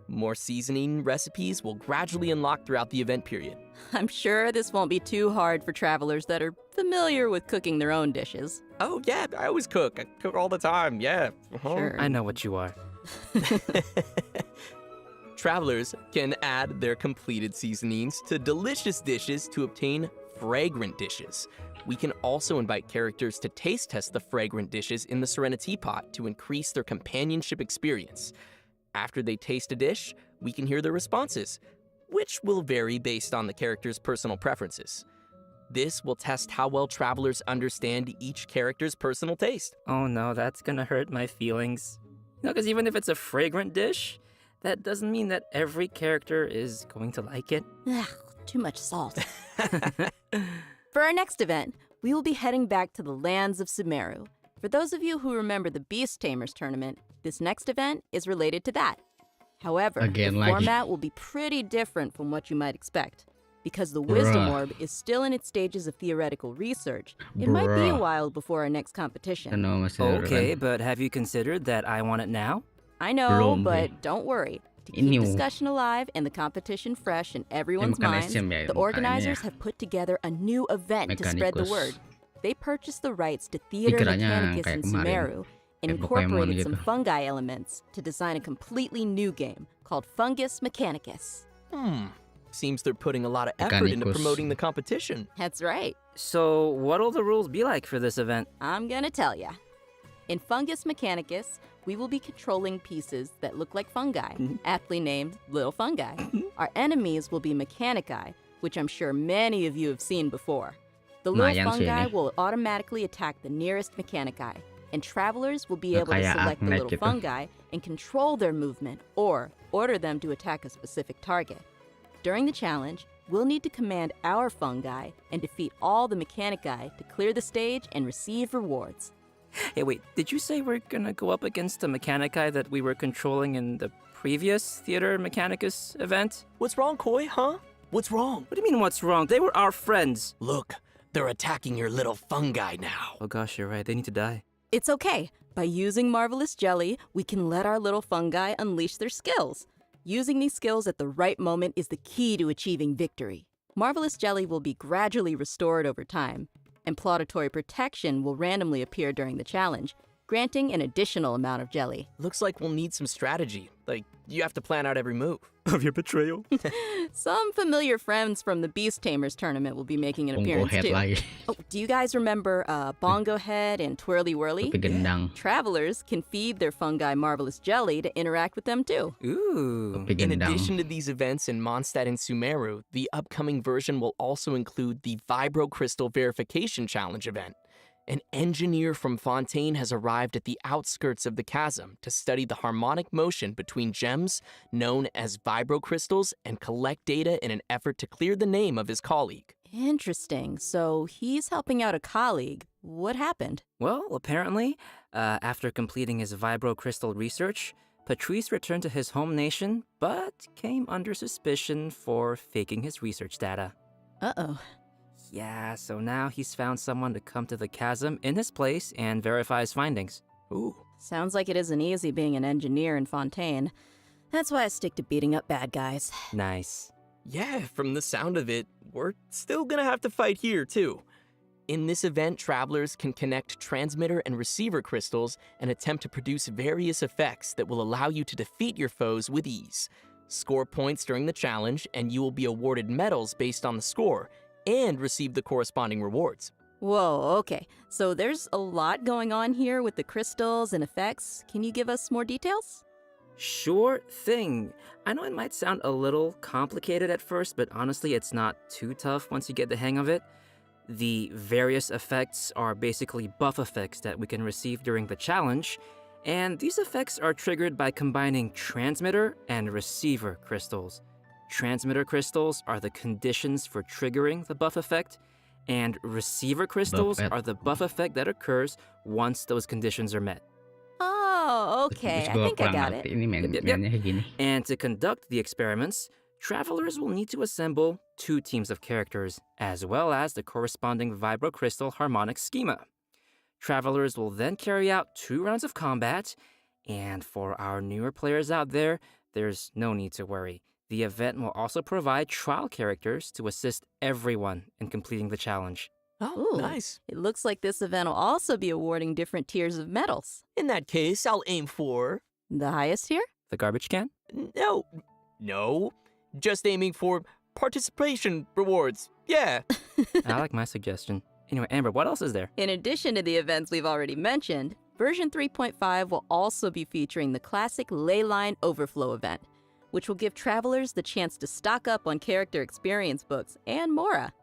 Speaker 10: More seasoning recipes will gradually unlock throughout the event period.
Speaker 5: I'm sure this won't be too hard for travelers that are familiar with cooking their own dishes.
Speaker 10: Oh yeah, I always cook. I cook all the time, yeah.
Speaker 5: Sure.
Speaker 9: I know what you are.
Speaker 10: Travelers can add their completed seasonings to delicious dishes to obtain fragrant dishes. We can also invite characters to taste test the fragrant dishes in the Serenity Pot to increase their companionship experience. After they taste a dish, we can hear their responses, which will vary based on the character's personal preferences. This will test how well travelers understand each character's personal taste.
Speaker 9: Oh no, that's gonna hurt my feelings. Because even if it's a fragrant dish, that doesn't mean that every character is going to like it.
Speaker 5: Ugh, too much salt. For our next event, we will be heading back to the lands of Sumeru. For those of you who remember the Beast Tamers tournament, this next event is related to that. However,
Speaker 1: Again,
Speaker 5: the
Speaker 1: lagi.
Speaker 5: format will be pretty different from what you might expect. Because the Wisdom
Speaker 1: Bruh.
Speaker 5: Orb is still in its stages of theoretical research, it might be a
Speaker 1: Bruh.
Speaker 5: while before our next competition.
Speaker 1: Ano masih
Speaker 9: Okay,
Speaker 1: relevan.
Speaker 9: but have you considered that I want it now?
Speaker 5: I know,
Speaker 1: Belum,
Speaker 5: but
Speaker 1: Be.
Speaker 5: don't worry. To keep
Speaker 1: Ini.
Speaker 5: discussion alive and the competition fresh in everyone's
Speaker 1: bukan
Speaker 5: minds,
Speaker 1: SM ya,
Speaker 5: the
Speaker 1: bukan
Speaker 5: organizers
Speaker 1: ini ya.
Speaker 5: have put together a new event to spread the
Speaker 1: Mechanikus.
Speaker 5: word. They purchased the rights to Theater
Speaker 1: Pikirannya
Speaker 5: Mechanicus
Speaker 1: kayak
Speaker 5: in
Speaker 1: kemarin.
Speaker 5: Sumeru and
Speaker 1: Kayak Pokemon
Speaker 5: incorporated some
Speaker 1: gitu.
Speaker 5: fungi elements to design a completely new game called Fungus Mechanicus.
Speaker 10: Seems they're putting a lot of effort into
Speaker 1: Mechanicus.
Speaker 10: promoting the competition.
Speaker 5: That's right.
Speaker 9: So, what'll the rules be like for this event?
Speaker 5: I'm gonna tell ya. In Fungus Mechanicus, we will be controlling pieces that look like fungi, aptly named little fungi. Our enemies will be Mechanici, which I'm sure many of you have seen before. The little
Speaker 1: Lumayan sih
Speaker 5: fungi
Speaker 1: ini.
Speaker 5: will automatically attack the nearest Mechanici, and travelers will be able to
Speaker 1: Kayak
Speaker 5: select the
Speaker 1: Ahmed
Speaker 5: little
Speaker 1: gitu.
Speaker 5: fungi and control their movement or order them to attack a specific target. During the challenge, we'll need to command our fungi and defeat all the Mechanici to clear the stage and receive rewards.
Speaker 9: Hey, wait, did you say we're gonna go up against the Mechanici that we were controlling in the previous Theater Mechanicus event?
Speaker 10: What's wrong, Koi, huh? What's wrong?
Speaker 9: What do you mean, what's wrong? They were our friends.
Speaker 10: Look, they're attacking your little fungi now.
Speaker 9: Oh gosh, you're right, they need to die.
Speaker 5: It's okay. By using Marvelous Jelly, we can let our little fungi unleash their skills. Using these skills at the right moment is the key to achieving victory. Marvelous Jelly will be gradually restored over time, and Plauditory Protection will randomly appear during the challenge, granting an additional amount of jelly.
Speaker 10: Looks like we'll need some strategy. Like, you have to plan out every move.
Speaker 9: Of your betrayal?
Speaker 5: Some familiar friends from the Beast Tamers tournament will be making an
Speaker 1: Bongo
Speaker 5: appearance
Speaker 1: head
Speaker 5: too.
Speaker 1: lagi.
Speaker 5: Oh, do you guys remember Bongo Head and Twirly Whirly?
Speaker 1: Topi gendang.
Speaker 5: Travelers can feed their fungi Marvelous Jelly to interact with them too.
Speaker 9: Ooh.
Speaker 1: Topi
Speaker 10: In
Speaker 1: gendang.
Speaker 10: addition to these events in Mondstadt and Sumeru, the upcoming version will also include the Vibro Crystal Verification Challenge event. An engineer from Fontaine has arrived at the outskirts of the chasm to study the harmonic motion between gems known as vibro crystals and collect data in an effort to clear the name of his colleague.
Speaker 5: Interesting. So he's helping out a colleague. What happened?
Speaker 9: Well, apparently, after completing his vibro crystal research, Patrice returned to his home nation, but came under suspicion for faking his research data.
Speaker 5: Uh-oh.
Speaker 9: Yeah, so now he's found someone to come to the chasm in his place and verify his findings.
Speaker 10: Ooh.
Speaker 5: Sounds like it isn't easy being an engineer in Fontaine. That's why I stick to beating up bad guys.
Speaker 9: Nice.
Speaker 10: Yeah, from the sound of it, we're still gonna have to fight here, too. In this event, travelers can connect transmitter and receiver crystals and attempt to produce various effects that will allow you to defeat your foes with ease. Score points during the challenge, and you will be awarded medals based on the score, and receive the corresponding rewards.
Speaker 5: Whoa, okay. So there's a lot going on here with the crystals and effects. Can you give us more details?
Speaker 9: Sure thing. I know it might sound a little complicated at first, but honestly, it's not too tough once you get the hang of it. The various effects are basically buff effects that we can receive during the challenge, and these effects are triggered by combining transmitter and receiver crystals. Transmitter crystals are the conditions for triggering the buff effect, and receiver crystals
Speaker 1: Buffet.
Speaker 9: are the buff effect that occurs once those conditions are met.
Speaker 5: Oh, okay.
Speaker 1: Terus
Speaker 5: I
Speaker 1: gua
Speaker 5: think I
Speaker 1: kurang
Speaker 5: got
Speaker 1: ngerti.
Speaker 5: it.
Speaker 1: Ini
Speaker 9: Yep.
Speaker 1: mainnya kayak gini.
Speaker 9: And to conduct the experiments, travelers will need to assemble 2 teams of characters, as well as the corresponding vibrocrystal harmonic schema. Travelers will then carry out 2 rounds of combat, and for our newer players out there, there's no need to worry. The event will also provide trial characters to assist everyone in completing the challenge.
Speaker 10: Oh,
Speaker 5: Ooh.
Speaker 10: nice.
Speaker 5: It looks like this event will also be awarding different tiers of medals.
Speaker 10: In that case, I'll aim for...
Speaker 5: The highest tier?
Speaker 9: The garbage can?
Speaker 10: No. Just aiming for participation rewards. Yeah.
Speaker 9: I like my suggestion. Anyway, Amber, what else is there?
Speaker 5: In addition to the events we've already mentioned, version 3.5 will also be featuring the classic Leyline Overflow event, which will give travelers the chance to stock up on character experience books and more.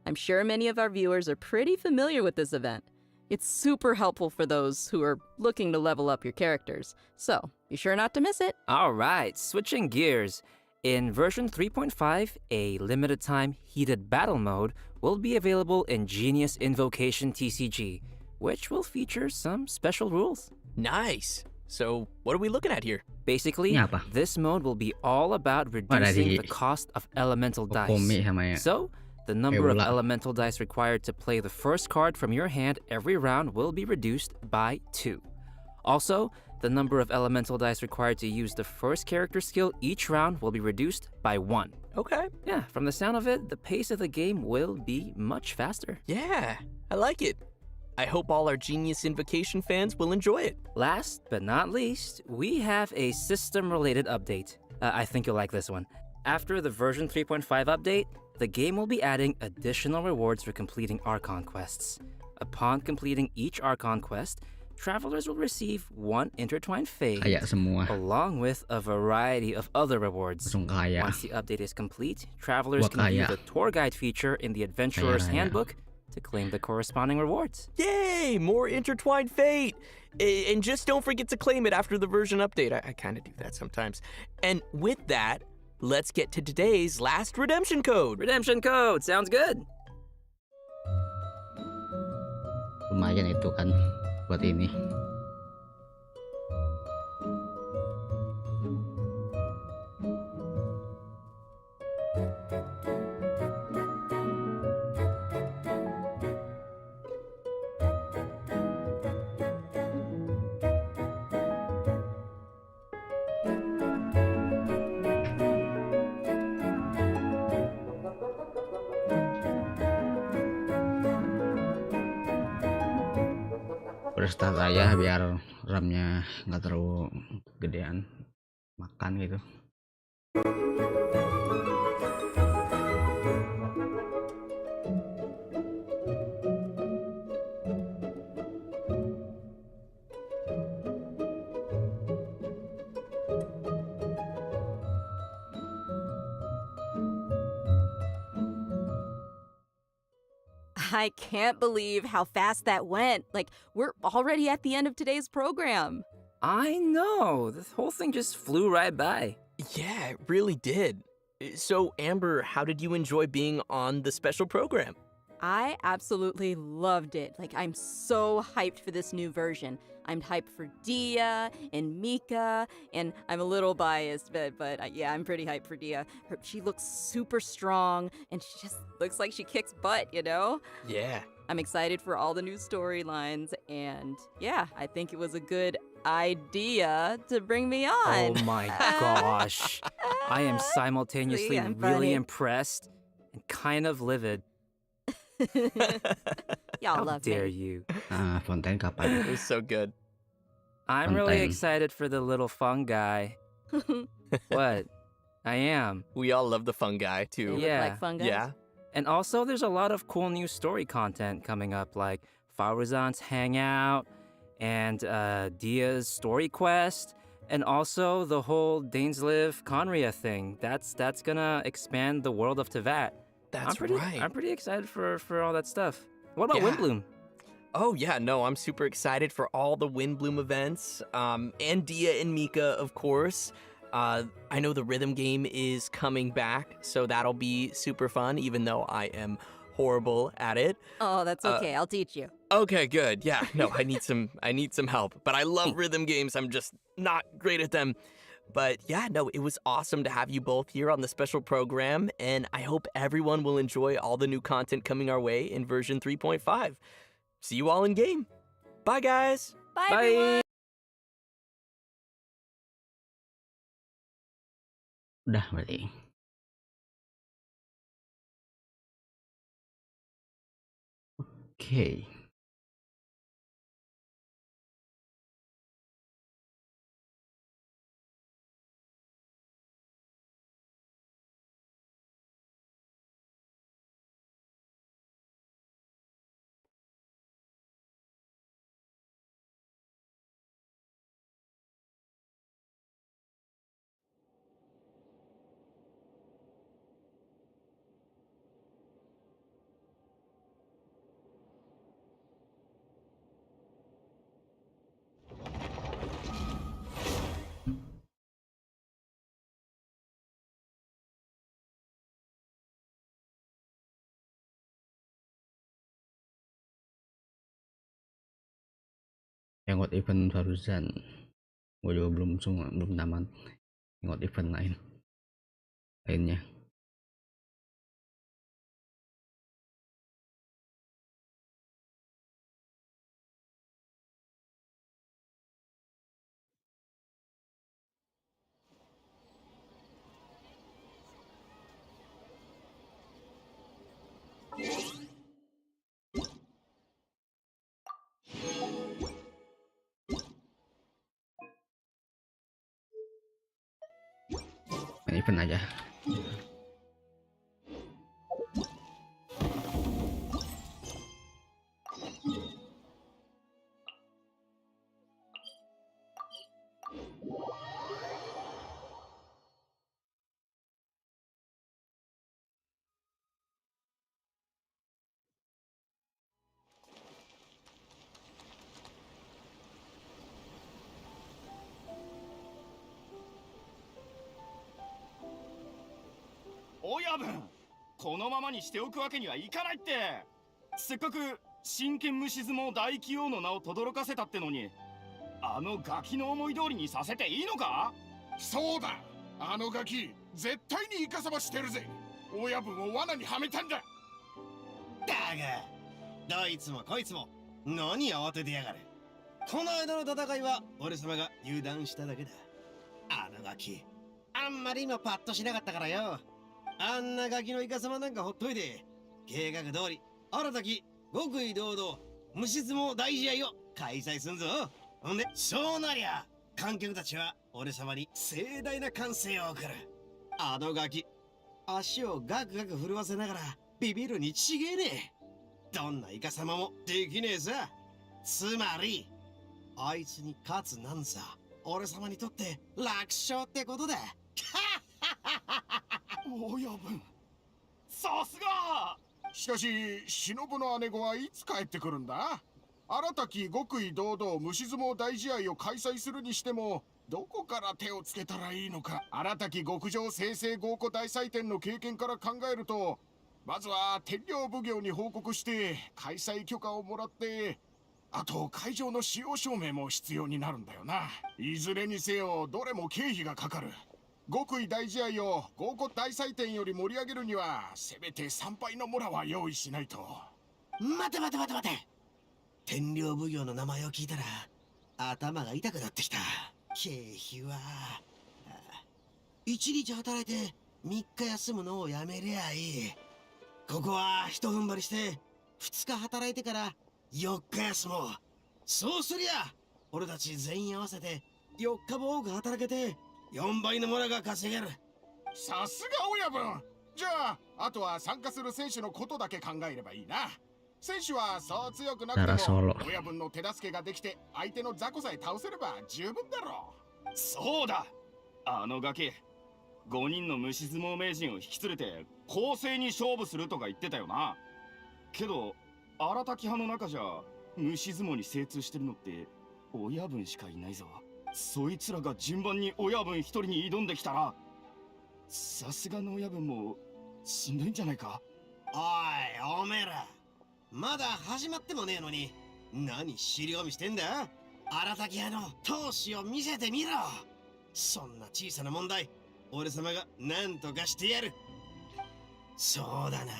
Speaker 5: I'm sure many of our viewers are pretty familiar with this event. It's super helpful for those who are looking to level up your characters, so be sure not to miss it.
Speaker 9: All right, switching gears. In version 3.5, a limited time heated battle mode will be available in Genius Invocation TCG, which will feature some special rules.
Speaker 10: Nice. So, what are we looking at here?
Speaker 9: Basically,
Speaker 1: Ini apa?
Speaker 9: this mode will be all about reducing
Speaker 1: di-
Speaker 9: the cost of elemental dice.
Speaker 1: Komik sama ya.
Speaker 9: So, the number of
Speaker 1: bola.
Speaker 9: elemental dice required to play the first card from your hand every round will be reduced by 2. Also, the number of elemental dice required to use the first character skill each round will be reduced by 1.
Speaker 10: Okay.
Speaker 9: Yeah, from the sound of it, the pace of the game will be much faster.
Speaker 10: Yeah, I like it. I hope all our Genius Invocation fans will enjoy it.
Speaker 9: Last but not least, we have a system-related update. I think you'll like this one. After the version 3.5 update, the game will be adding additional rewards for completing Archon quests. Upon completing each Archon quest, travelers will receive one intertwined fade,
Speaker 1: Kayak semua.
Speaker 9: along with a variety of other rewards.
Speaker 1: Langsung kaya.
Speaker 9: Once the update is complete, travelers
Speaker 1: Gua
Speaker 9: can view
Speaker 1: kaya.
Speaker 9: the tour guide feature in the Adventurer's
Speaker 1: Kaya raya.
Speaker 9: Handbook to claim the corresponding rewards.
Speaker 10: Yay! More intertwined fate! And just don't forget to claim it after the version update. I kind of do that sometimes. And with that, let's get to today's last redemption code.
Speaker 9: Redemption code! Sounds good!
Speaker 1: Lumayan itu kan buat ini. Restart aja biar RAM-nya nggak terlalu gedean makan gitu.
Speaker 5: I can't believe how fast that went. Like, we're already at the end of today's program.
Speaker 9: I know! The whole thing just flew right by.
Speaker 10: Yeah, it really did. So, Amber, how did you enjoy being on the special program?
Speaker 5: I absolutely loved it. Like, I'm so hyped for this new version. I'm hyped for Dia and Mika, and I'm a little biased, but yeah, I'm pretty hyped for Dia. She looks super strong, and she just looks like she kicks butt, you know?
Speaker 10: Yeah.
Speaker 5: I'm excited for all the new storylines, and yeah, I think it was a good idea to bring me on.
Speaker 9: Oh my gosh. I am simultaneously
Speaker 5: See, I'm
Speaker 9: really
Speaker 5: funny.
Speaker 9: impressed and kind of livid.
Speaker 5: Y'all
Speaker 9: How
Speaker 5: love
Speaker 9: dare
Speaker 5: me.
Speaker 9: you?
Speaker 1: Fontaine kapan?
Speaker 10: It was so good.
Speaker 9: I'm really
Speaker 1: Fontaine.
Speaker 9: excited for the little fun guy. What? I am.
Speaker 10: We all love the fun guy,
Speaker 5: They
Speaker 10: too.
Speaker 5: look
Speaker 9: Yeah.
Speaker 5: like fun guys.
Speaker 10: Yeah.
Speaker 9: And also, there's a lot of cool new story content coming up, like Faruzan's Hangout and Dia's Story Quest, and also the whole Dainsliv Conria thing. That's gonna expand the world of Tevat.
Speaker 10: That's
Speaker 9: I'm
Speaker 10: right.
Speaker 9: pretty excited for all that stuff. What about
Speaker 10: Yeah.
Speaker 9: Windbloom?
Speaker 10: Oh, yeah, no, I'm super excited for all the Windbloom events, and Dia and Mika, of course. I know the rhythm game is coming back, so that'll be super fun, even though I am horrible at it.
Speaker 5: Oh, that's okay. I'll teach you.
Speaker 10: Okay, good. Yeah, no, I need some help. But I love rhythm games. I'm just not great at them. But yeah, no, it was awesome to have you both here on the special program, and I hope everyone will enjoy all the new content coming our way in version 3.5. See you all in game. Bye, guys.
Speaker 5: Bye,
Speaker 9: Bye.
Speaker 5: everyone.
Speaker 1: Udah berarti. Oke. Yang buat event Faruzan gue juga belum tamat. Yang buat event lainnya. Main event aja.
Speaker 11: 親分、このままにしておくわけにはいかないって。せっかく真剣虫相撲大器王の名を轟かせたってのに、あのガキの思い通りにさせていいのか？
Speaker 6: そうだ、あのガキ絶対にイカサマしてるぜ。親分を罠にはめたんだ。
Speaker 12: だがどいつもこいつも何慌ててやがる。この間の戦いは俺様が油断しただけだ。あのガキあんまり今パッとしなかったからよ。あんなガキのイカサマなんかほっといて、計画通り新たき極意堂々虫相撲大試合を開催すんぞ。ほんでそうなりゃ観客たちは俺様に盛大な歓声を送る。あのガキ足をガクガク震わせながらビビるに違えねえ。どんなイカサマもできねえさ。つまりあいつに勝つなんざ俺様にとって楽勝ってことだ。
Speaker 11: 親分、さすが。
Speaker 6: しかし忍の姉子はいつ帰ってくるんだ？新たき極意堂々虫相撲大試合を開催するにしてもどこから手をつけたらいいのか。新たき極上正々合古大祭典の経験から考えると、まずは天領奉行に報告して開催許可をもらって、あと会場の使用証明も必要になるんだよな。いずれにせよどれも経費がかかる。極意大試合を合古大祭典より盛り上げるにはせめて参拝のモラは用意しないと。
Speaker 12: 待て待て待て待て。天領奉行の名前を聞いたら頭が痛くなってきた。経費は1日働いて3日休むのをやめりゃいい。ここは一踏ん張りして2日働いてから4日休もう。そうすりゃ俺たち全員合わせて4日も多く働けて4倍のモラが稼げる。
Speaker 6: さすが親分。じゃああとは参加する選手のことだけ考えればいいな。選手はそう強くなくても親分の手助けができて相手の雑魚さえ倒せれば十分だろう。
Speaker 11: そうだ、あのガキ5人の虫相撲名人を引き連れて公正に勝負するとか言ってたよな。けど荒滝派の中じゃ虫相撲に精通してるのって親分しかいないぞ。そいつらが順番に親分一人に挑んできたら、さすがの親分もしんどいんじゃないか。
Speaker 12: おいおめえら、まだ始まってもねえのに何尻込みしてんだ。荒滝屋の闘志を見せてみろ。そんな小さな問題俺様が何とかしてやる。そうだな、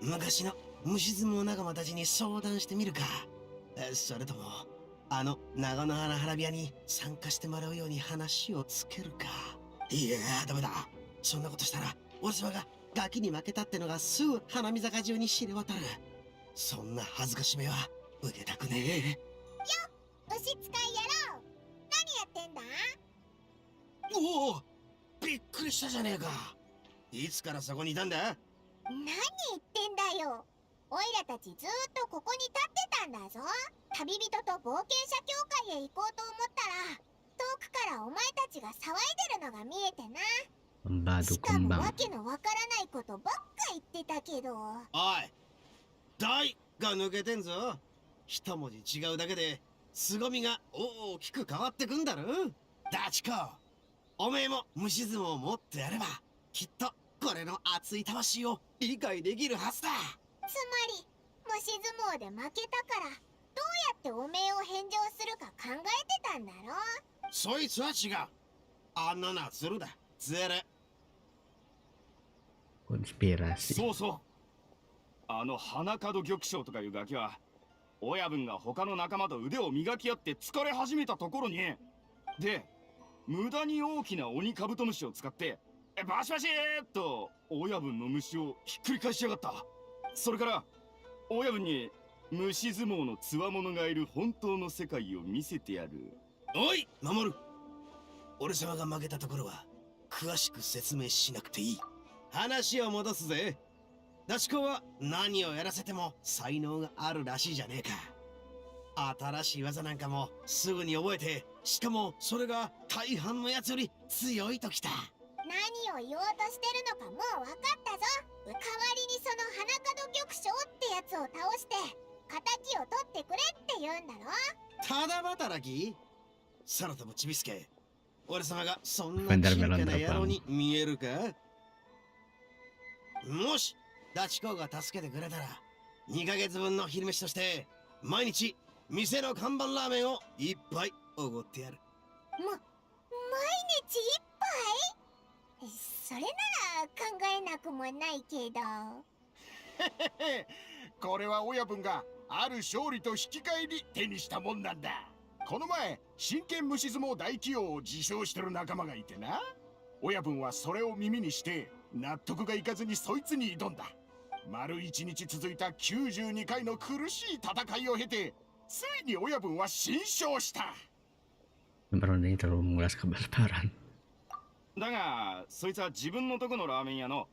Speaker 12: 昔の虫相撲仲間たちに相談してみるか。それとも長野花花火屋に参加してもらうように話をつけるか。いやダメだ。そんなことしたら俺様がガキに負けたってのがすぐ花見坂中に知れ渡る。そんな恥ずかしめは受けたくねえ。
Speaker 4: よっ、牛使い野郎、何やってんだ？
Speaker 12: おお、びっくりしたじゃねえか。いつからそこにいたんだ？
Speaker 4: 何言ってんだよ。オイラたちずーっとここに立ってたんだぞ。旅人と冒険者協会へ行こうと思ったら、遠くからお前たちが騒いでるのが見えてな。しかもわけのわからないことばっか言ってたけど。
Speaker 12: おい、大が抜けてんぞ。一文字違うだけで凄みが大きく変わってくんだろ。ダチコ、おめえも虫相撲を持ってやればきっとこれの熱い魂を理解できるはずだ。
Speaker 4: つまり虫相撲で負けたからどうやっておめえを返上するか考えてたんだろ。
Speaker 12: そいつは違う。あんなのはズルだ、ズル。
Speaker 11: そうそう、花門玉将とかいうガキは親分が他の仲間と腕を磨き合って疲れ始めたところにで無駄に大きな鬼カブトムシを使ってバシバシーっと親分の虫をひっくり返しやがった。それから親分に虫相撲のつわものがいる本当の世界を見せてやる。
Speaker 12: おい守る、俺様が負けたところは詳しく説明しなくていい。話を戻すぜ。ダチ公は何をやらせても才能があるらしいじゃねえか。新しい技なんかもすぐに覚えて、しかもそれが大半のやつより強いときた。
Speaker 4: 何を言おうとしてるのかもう分かったぞ。代わりにその花門玉将ってやつを倒して敵を取ってくれって言うんだろ。
Speaker 12: ただ働き？空飛ぶちびすけ、俺様がそんな真剣な野郎に見えるか？もしダチ公が助けてくれたら2ヶ月分の昼飯として毎日店の看板ラーメンを一杯おごってやる。
Speaker 4: 毎日一杯？それなら考えなくもないけど。
Speaker 6: これは親分がある勝利と引き換えに手にしたもんなんだ。この前真剣虫相撲大企業を自称してる仲間がいてな、親分はそれを耳にして納得がいかずにそいつに挑んだ。丸1日続いた92回の苦しい戦いを経て、ついに親分は新勝した。
Speaker 1: Baru ini terlalu mengulas kebarbaran.
Speaker 11: だがそいつは自分のとこのラーメン屋の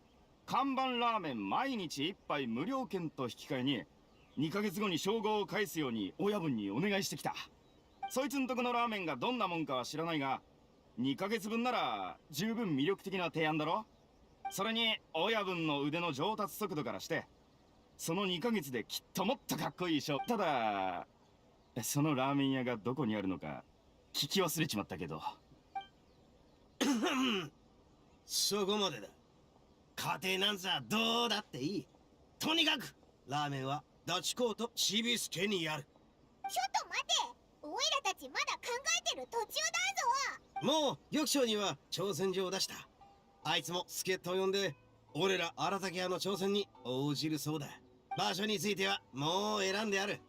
Speaker 11: 看板ラーメン毎日一杯無料券と引き換えに2ヶ月後に称号を返すように親分にお願いしてきた。そいつんとこのラーメンがどんなもんかは知らないが、2ヶ月分なら十分魅力的な提案だろ。それに親分の腕の上達速度からしてその2ヶ月できっともっとかっこいい勝負。ただそのラーメン屋がどこにあるのか聞き忘れちまったけど。
Speaker 12: そこまでだ。家庭なんざどうだっていい。とにかくラーメンはダチ公とちびすけにやる。
Speaker 4: ちょっと待て、おいらたちまだ考えてる途中だぞ。
Speaker 12: もう玉将には挑戦状を出した。あいつも助っ人を呼んで俺ら荒竹屋の挑戦に応じるそうだ。場所についてはもう選んである。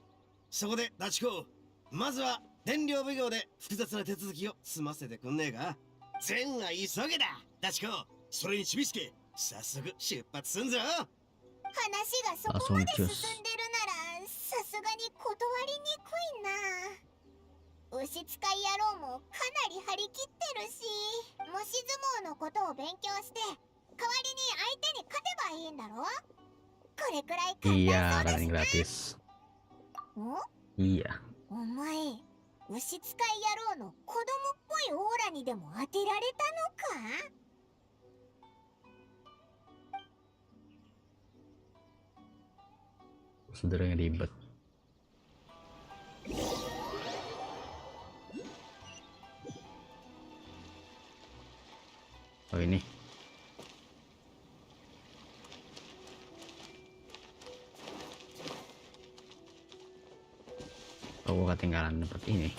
Speaker 12: そこでダチ公、まずは伝領奉行で複雑な手続きを済ませてくんねえか。善は急げだダチ公。それにちびすけ、早速出発すんぞ。
Speaker 4: 話がそこまで進んでるならさすがに断りにくいな。牛使い野郎もかなり張り切ってるし、虫相撲のことを勉強して代わりに相手に勝てばいいんだろ。これくらい簡単そうだしな。お？
Speaker 1: いや。
Speaker 4: お前牛使い野郎の子供っぽいオーラにでも当てられたのか
Speaker 1: ？Saudara yang ribet. Oh ini. Oh, ketinggalan tempat ini.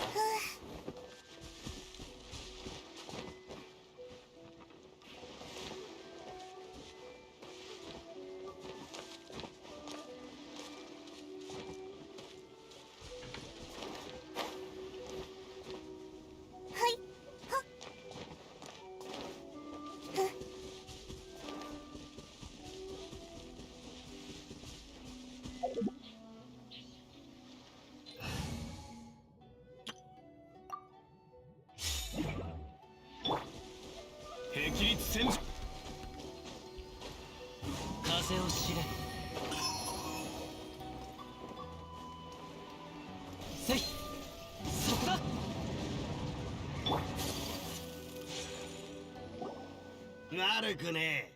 Speaker 12: 悪くねえ。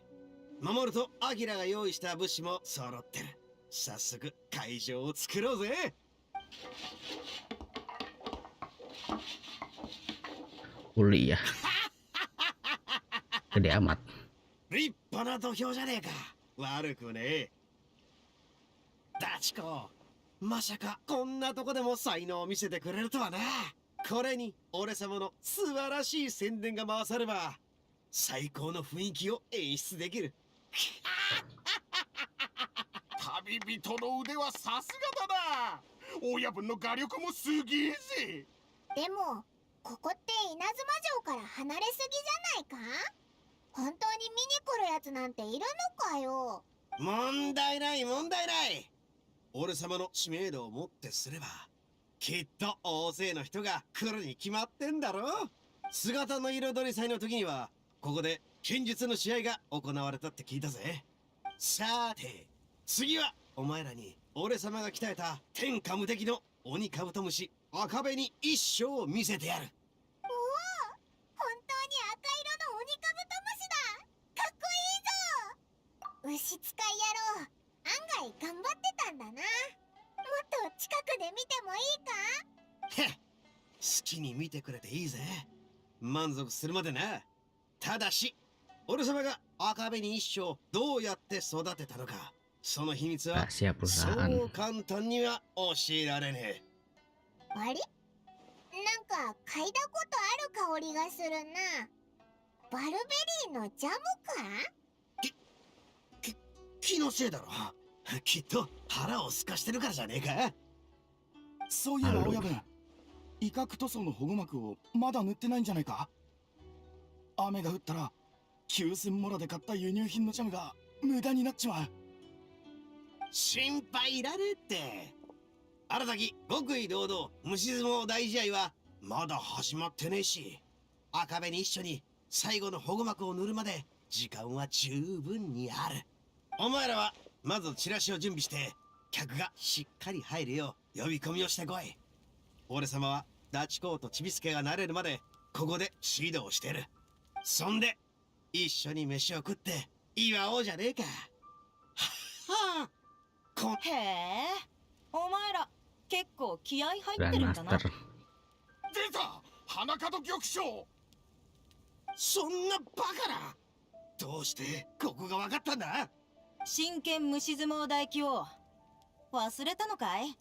Speaker 12: 守とアキラが用意した物資も揃ってる。早速会場を作ろうぜ。
Speaker 1: Uli ya. Gede amat.
Speaker 12: 立派な土俵じゃねえか。悪くねえ。ダチ公、まさかこんなとこでも才能を見せてくれるとはな。これに俺様の素晴らしい宣伝が回されば最高の雰囲気を演出できる。
Speaker 6: 旅人の腕はさすがだな。親分の画力もすげえぜ。
Speaker 4: でもここって稲妻城から離れすぎじゃないか。本当に見に来るやつなんているのかよ。
Speaker 12: 問題ない問題ない。俺様の知名度をもってすればきっと大勢の人が来るに決まってんだろ。姿の彩り祭の時にはここで剣術の試合が行われたって聞いたぜ。さて、次はお前らに俺様が鍛えた天下無敵の鬼カブトムシ赤紅一生を見せてやる。
Speaker 4: おお、本当に赤色の鬼カブトムシだ。かっこいいぞ。牛使い野郎、案外頑張ってたんだな。もっと近くで見てもいいか？
Speaker 12: へっ、好きに見てくれていいぜ。満足するまでな。ただし、俺様が赤紅一生どうやって育てたのか、その秘密は
Speaker 1: Rahasia
Speaker 12: そ
Speaker 1: perusahaan.
Speaker 12: う簡単には教えられねえ。
Speaker 4: あれ？なんか嗅いだことある香りがするな。バルベリーのジャムか？
Speaker 12: 気のせいだろ。きっと腹を空かしてるからじゃねえか。
Speaker 11: そういえば親分、威嚇塗装の保護膜をまだ塗ってないんじゃないか？雨が降ったら9000モラで買った輸入品のジャムが無駄になっちまう。
Speaker 12: 心配いらねえって。新たき極意堂々虫相撲大試合はまだ始まってねえし、赤紅一緒に最後の保護膜を塗るまで時間は十分にある。お前らはまずチラシを準備して客がしっかり入るよう呼び込みをしてこい。俺様はダチ公とちびすけが慣れるまでここで指導してる。そんで一緒に飯を食って祝おうじゃねえか。はあ、
Speaker 13: へえ、お前ら結構気合入ってるんだな。
Speaker 1: Grandmaster.
Speaker 6: 出た花門玉将。
Speaker 12: そんなバカな。どうしてここが分かったんだ？
Speaker 13: 真剣虫相撲大王、忘れたのかい？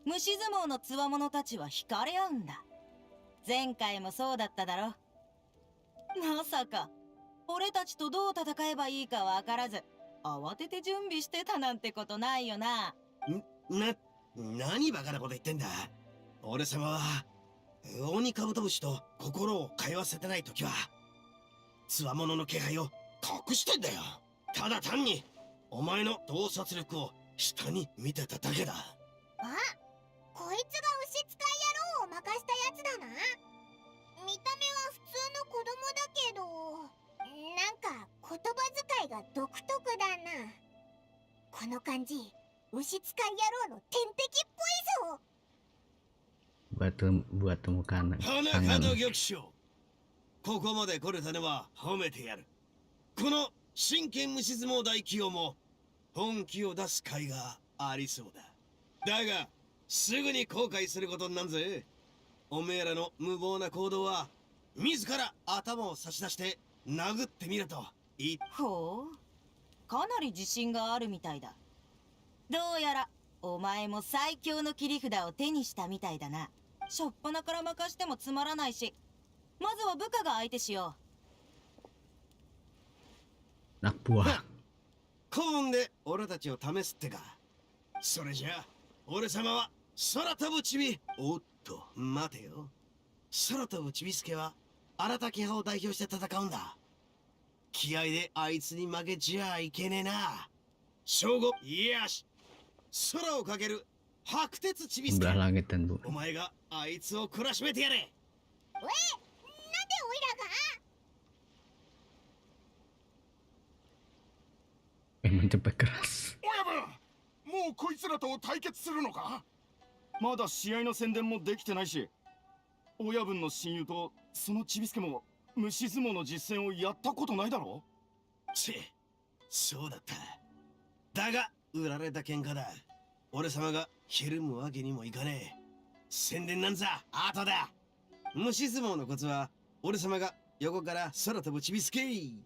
Speaker 13: 虫相撲のつわものたちは惹かれ合うんだ。前回もそうだっただろ。まさか俺たちとどう戦えばいいか分からず慌てて準備してたなんてことないよな。
Speaker 12: 何バカなこと言ってんだ。俺様は鬼カブトムシと心を通わせてない時はつわものの気配を隠してんだよ。ただ単にお前の洞察力を下に見てただけだ。
Speaker 4: あ、こいつが牛使い野郎を任したやつだな。見た目は普通の子供だけど、なんか言葉遣いが独特だな。この感じ、牛使い野郎の天敵っぽいぞ。
Speaker 1: buat temukan
Speaker 12: 花門玉将、ここまで来れたのは褒めてやる。この真剣虫相撲大王も本気を出す甲斐がありそうだ。だがすぐに後悔することになんぜ。おめえらの無謀な行動は自ら頭を差し出して殴ってみろと言い。
Speaker 13: ほう、かなり自信があるみたいだ。どうやらお前も最強の切り札を手にしたみたいだな。しょっぱなから任してもつまらないし、まずは部下が相手しよ
Speaker 1: う。anak buah。
Speaker 12: 幸運で俺たちを試すってか。それじゃあ俺様は空飛ぶちび。おっと待てよ。空飛ぶちびすけは荒滝派を代表して戦うんだ。気合であいつに負けちゃいけねえな。正午、よし、空をかける白鉄ちびすけ。お前があいつを懲らしめてやれ。
Speaker 4: なんでオイラが？
Speaker 1: mencoba keras。
Speaker 6: 親分、もうこいつらと対決するのか？
Speaker 11: まだ試合の宣伝もできてないし、親分の親友とそのちびすけも虫相撲の実践をやったことないだろ。
Speaker 12: そうだった。だが売られた喧嘩だ。俺様がひるむわけにもいかねえ。宣伝なんざ後だ。虫相撲のコツは俺様が横から空飛ぶちびすけ、い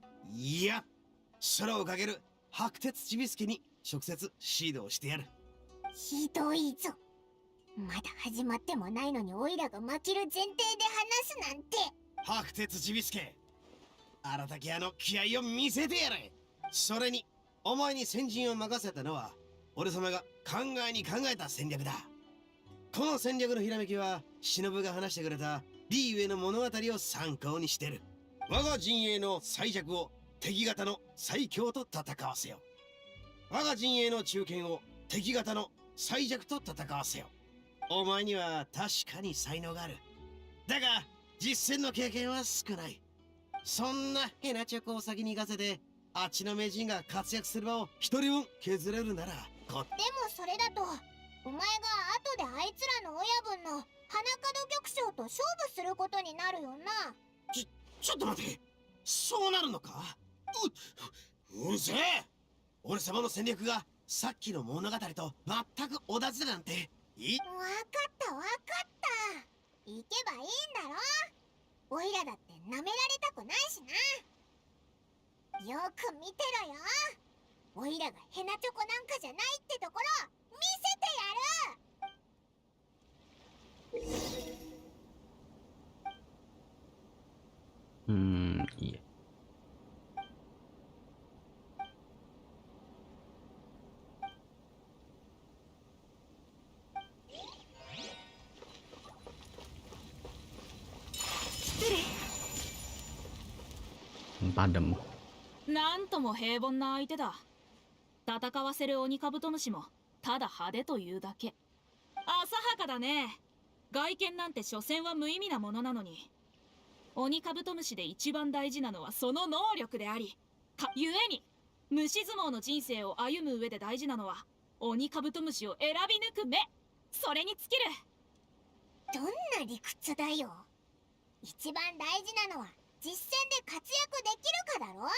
Speaker 12: や空をかける白鉄ちびすけに直接指導してやる。
Speaker 4: ひどいぞ。まだ始まってもないのにオイラが負ける前提で話すなんて。
Speaker 12: 白鉄ちびすけ、荒滝屋の気合を見せてやれ。それにお前に先陣を任せたのは俺様が考えた戦略だ。この戦略のひらめきは忍が話してくれたリーウェイの物語を参考にしてる。我が陣営の最弱を敵方の最強と戦わせよ。我が陣営の中堅を敵方の最弱と戦わせよ。お前には確かに才能がある。だが実戦の経験は少ない。そんなヘナチョコを先に行かせて、あっちの名人が活躍する場を一人分削れるなら、
Speaker 4: でもそれだとお前が後であいつらの親分の花門玉将と勝負することになるよな。
Speaker 12: ちょっと待て、そうなるのか？うるせえ！俺様の戦略がさっきの物語と全く同じだなんて。
Speaker 4: わかったわかった。行けばいいんだろ。おいらだって舐められたくないしな。よく見てろよ。おいらがヘナチョコなんかじゃないってところ見せてやる。
Speaker 1: いいや。padam。
Speaker 14: なんとも平凡な相手だ。戦わせる鬼カブトムシもただ派手というだけ。浅はかだね。外見なんて所詮は無意味なものなのに。鬼カブトムシで一番大事なのはその能力であり、ゆえに虫相撲の人生を歩む上で大事なのは鬼カブトムシを選び抜く目。それに尽きる。
Speaker 4: どんな理屈だよ。一番大事なのは実戦で活躍できるかだろ。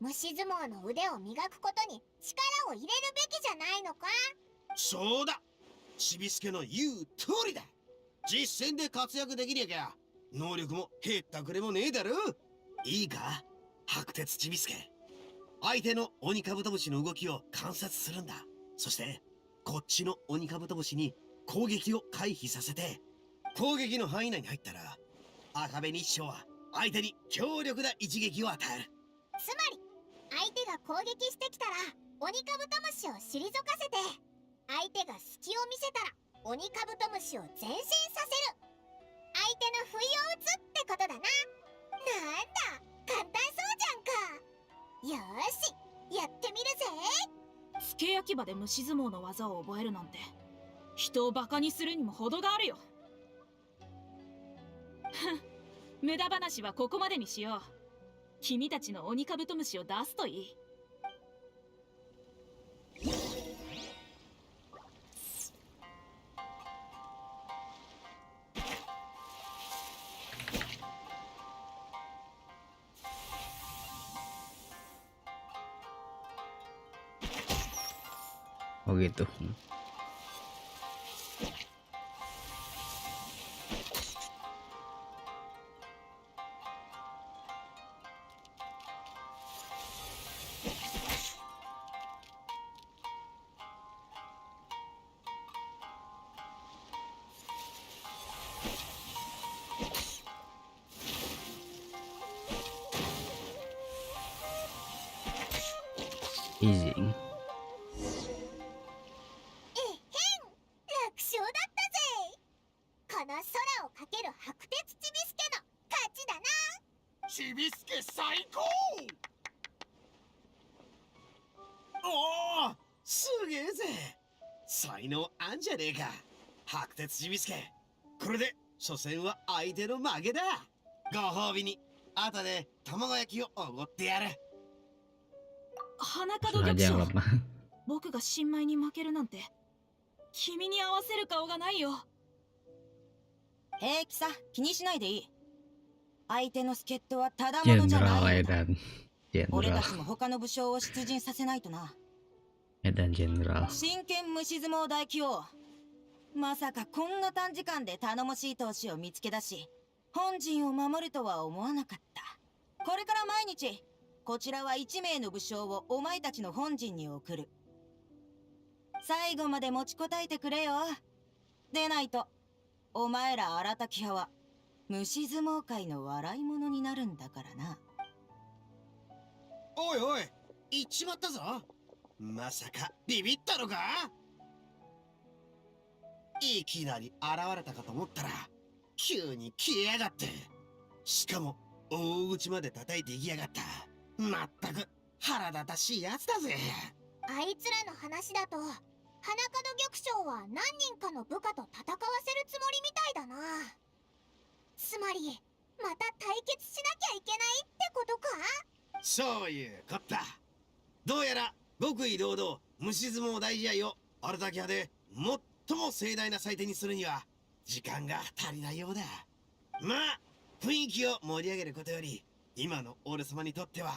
Speaker 4: 虫相撲の腕を磨くことに力を入れるべきじゃないのか。
Speaker 12: そうだ、ちびすけの言う通りだ。実戦で活躍できねえきゃ能力もへったくれもねえだろ。いいか白鉄ちびすけ、相手の鬼カブトムシの動きを観察するんだ。そしてこっちの鬼カブトムシに攻撃を回避させて、攻撃の範囲内に入ったら赤紅師匠は相手に強力な一撃を与える。
Speaker 4: つまり相手が攻撃してきたら鬼カブトムシを退かせて、相手が隙を見せたら鬼カブトムシを前進させる。相手の不意を打つってことだな。なんだ簡単そうじゃんか。よーしやってみるぜ。
Speaker 14: 付け焼き場で虫相撲の技を覚えるなんて人をバカにするにも程があるよ。無駄話はここまでにしよう。君たちの鬼カブトムシを出すといい。
Speaker 1: Oh gitu. Easy.
Speaker 4: この空をかける白鉄ちびすけの勝ちだな。
Speaker 6: ちびすけ最高。
Speaker 12: おお、すげえぜ。才能あんじゃねえか白鉄ちびすけ。これで初戦は相手の負けだ。ご褒美に後で卵焼きをおごってやる。
Speaker 14: 花門玉将、僕が新米に負けるなんて君に合わせる顔がないよ。
Speaker 13: 平気さ、気にしないでいい。相手の助っ人はただものじゃないんだ。俺たちも他の武将を出陣させないとな。真剣虫相撲大器王、まさかこんな短時間で頼もしい投手を見つけ出し本陣を守るとは思わなかった。これから毎日こちらは1名の武将をお前たちの本陣に送る。最後まで持ちこたえてくれよ。でないとお前ら荒滝派は虫相撲界の笑い物になるんだからな。
Speaker 12: おいおい、言っちまったぞ。まさかビビったのか。いきなり現れたかと思ったら急に消えやがって。しかも大口まで叩いていきやがった。まったく腹立たしいやつだぜ。
Speaker 4: あいつらの話だと花門玉将は何人かの部下と戦わせるつもりみたいだな。つまりまた対決しなきゃいけないってことか？
Speaker 12: そういうこった。どうやら極意堂々虫相撲大試合をアルタキ派で最も盛大な祭典にするには時間が足りないようだ。まあ雰囲気を盛り上げることより今の俺様にとっては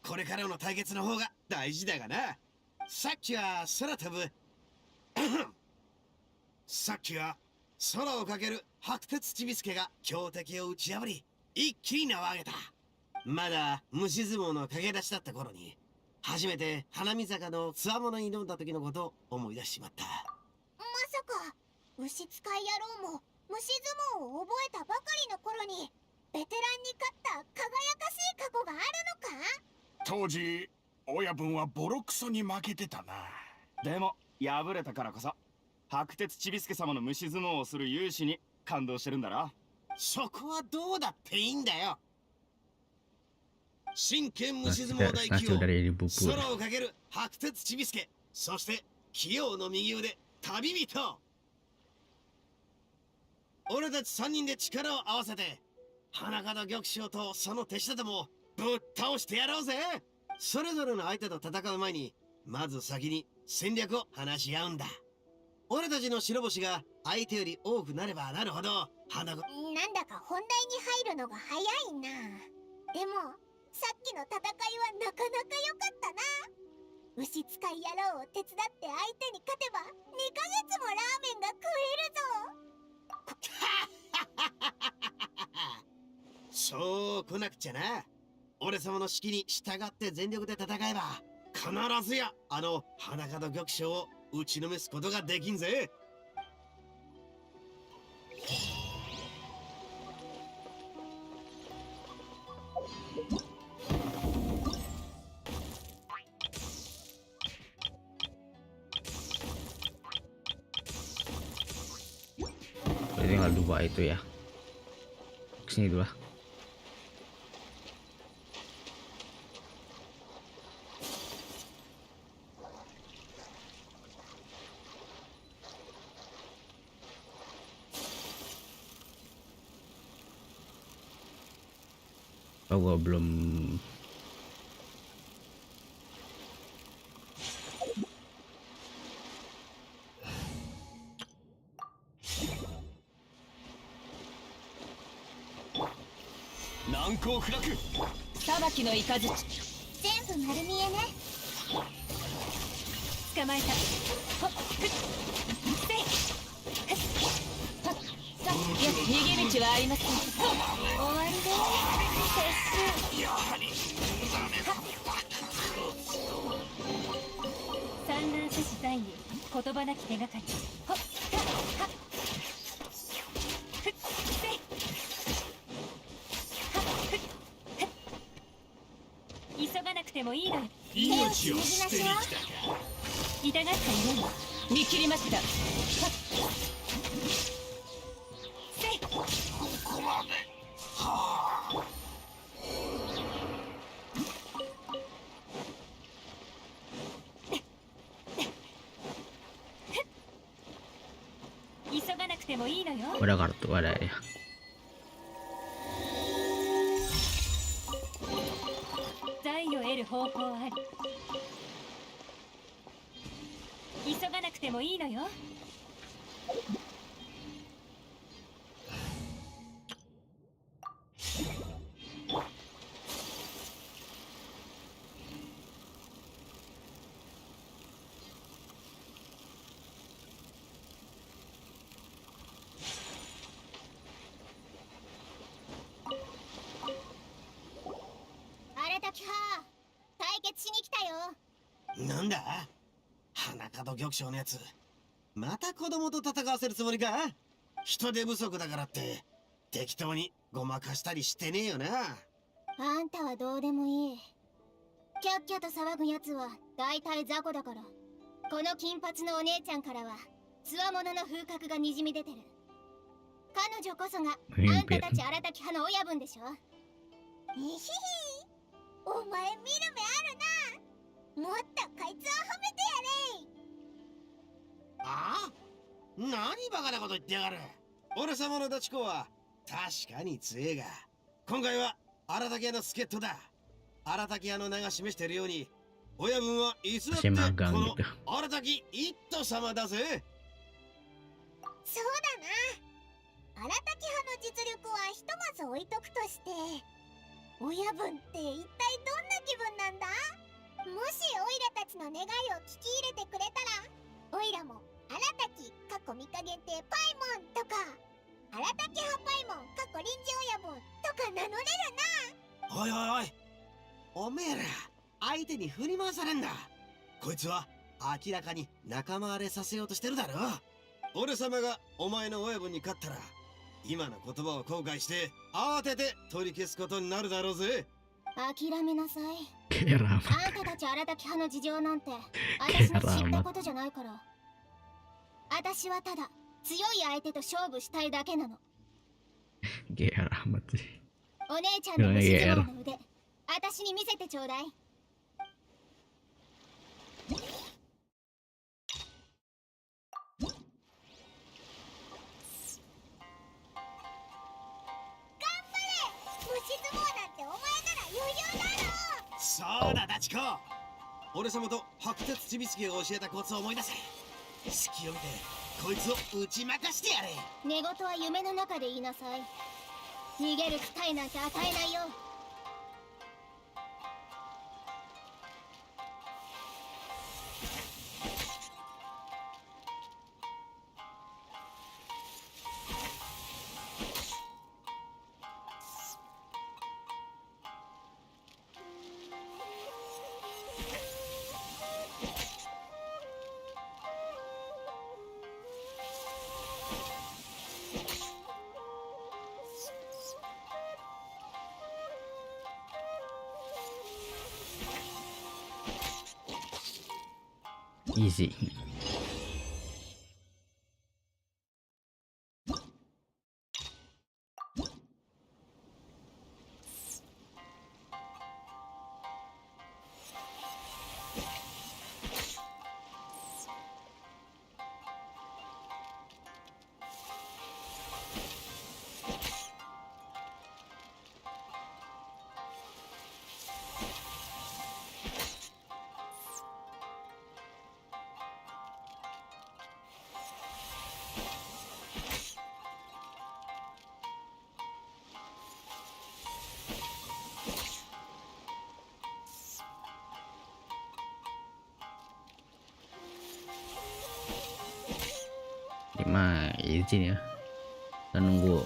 Speaker 12: これからの対決の方が大事だがな。さっきは空飛ぶさっきは空をかける白鉄ちびすけが強敵を打ち破り一気に名を上げた。まだ虫相撲の駆け出しだった頃に初めて花見坂のつわものに挑んだ時のことを思い出しちまった。
Speaker 4: まさか虫使い野郎も虫相撲を覚えたばかりの頃にベテランに勝った輝かしい過去があるのか？
Speaker 6: 当時親分はボロクソに負けてたな。
Speaker 11: でも敗れたからこそ白鉄ちびすけ様の虫相撲をする勇姿に感動してるんだろ。
Speaker 12: そこはどうだっていいんだよ。真剣虫相撲大器用空をかける白鉄ちびすけ、そして器用の右腕旅人。俺たち3人で力を合わせて花門玉将とその手下どもをぶっ倒してやろうぜ。それぞれの相手と戦う前にまず先に戦略を話し合うんだ。俺たちの白星が相手より多くなればなるほど花子。
Speaker 4: なんだか本題に入るのが早いな。でもさっきの戦いはなかなか良かったな。虫使い野郎を手伝って相手に勝てば2ヶ月もラーメンが食えるぞ。
Speaker 12: そう来なくちゃな。俺様の指揮に従って全力で戦えば必ずやあの花門玉将を打ちのめすことができんぜ。
Speaker 1: Jadi tinggal 2 itu ya. Kesini dulu lah. Oh, gua belum.
Speaker 4: Nankou Flaku 裁きの雷全部丸見えね。捕まえた。ほっふっせいはっさいや逃げ道はありません。終わりで撤収。やはり産卵者死在に言葉なき手がかり。ほっはっはっふっせい急がなくてもいいのよ。命を捨てに来たか。痛がったゆえに見切りました。せいここまで。はあ。急がなくてもいいのよ。
Speaker 1: Ada kartu ada ya.
Speaker 4: 財を得る方法あり。急がなくてもいいのよ。荒滝派対決しに来たよ。
Speaker 12: なんだ花門玉将のやつ、また子供と戦わせるつもりか。人手不足だからって適当にごまかしたりしてねえよな。
Speaker 4: あんたはどうでもいい。キャッキャと騒ぐやつは大体雑魚だから。この金髪のお姉ちゃんからはつわものの風格がにじみ出てる。彼女こそがあんたたち荒滝派の親分でしょ。いひひ、お前見る目あるな。もっとこいつを褒めてやれ。
Speaker 12: ああ、何バカなこと言ってやがる。俺様のダチ子は確かに強えが、今回は荒滝屋の助っ人だ。荒滝屋の名が示しているように、親分は偽ってこの荒滝一斗様だぜ。
Speaker 4: そうだな。荒滝派の実力はひとまず置いとくとして、親分って一体どんな気分なんだ？もしオイラたちの願いを聞き入れてくれたら、オイラも荒滝（御家限定パイモン）とか荒滝派パイモン（臨時親分）とか名乗れるな。
Speaker 12: おいおいおい、おめえら相手に振り回されんだ。こいつは明らかに仲間割れさせようとしてるだろ。俺様がお前の親分に勝ったら、今の言葉を後悔して慌てて取り消すことになるだろうぜ。
Speaker 4: 諦めなさい。
Speaker 1: Kayak
Speaker 4: あ
Speaker 1: Rama.
Speaker 4: んたたち荒滝派の事情なんて私の知ったことじゃないから。私はただ強い相手と勝負したいだけなの。
Speaker 1: Kayak Rama sih.
Speaker 4: お姉ちゃんの虫相撲の腕、私に見せてちょうだい。
Speaker 12: そうだ、ダチコ。俺様と白鉄ちびすけを教えたコツを思い出せ。隙を見てこいつを打ち負かしてやれ。
Speaker 4: 寝言は夢の中で言いなさい。逃げる機会なんて与えないよ。
Speaker 1: Easy. Mah izin ya, kita nunggu.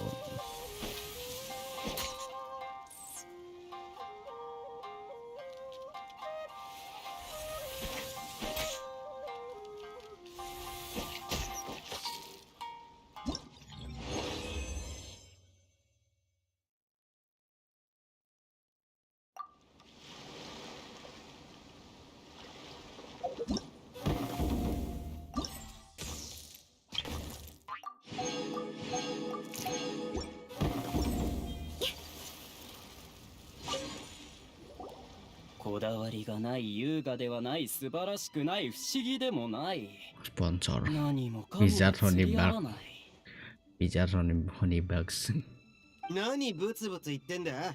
Speaker 15: こだわりがない優雅ではない、素晴らしくない、不思議でもない。
Speaker 1: Sponsor
Speaker 15: 何もかも
Speaker 1: Wizard
Speaker 15: 釣り合わない。
Speaker 1: Wizard Honeybugs.
Speaker 12: 何ブツブツ言ってんだ。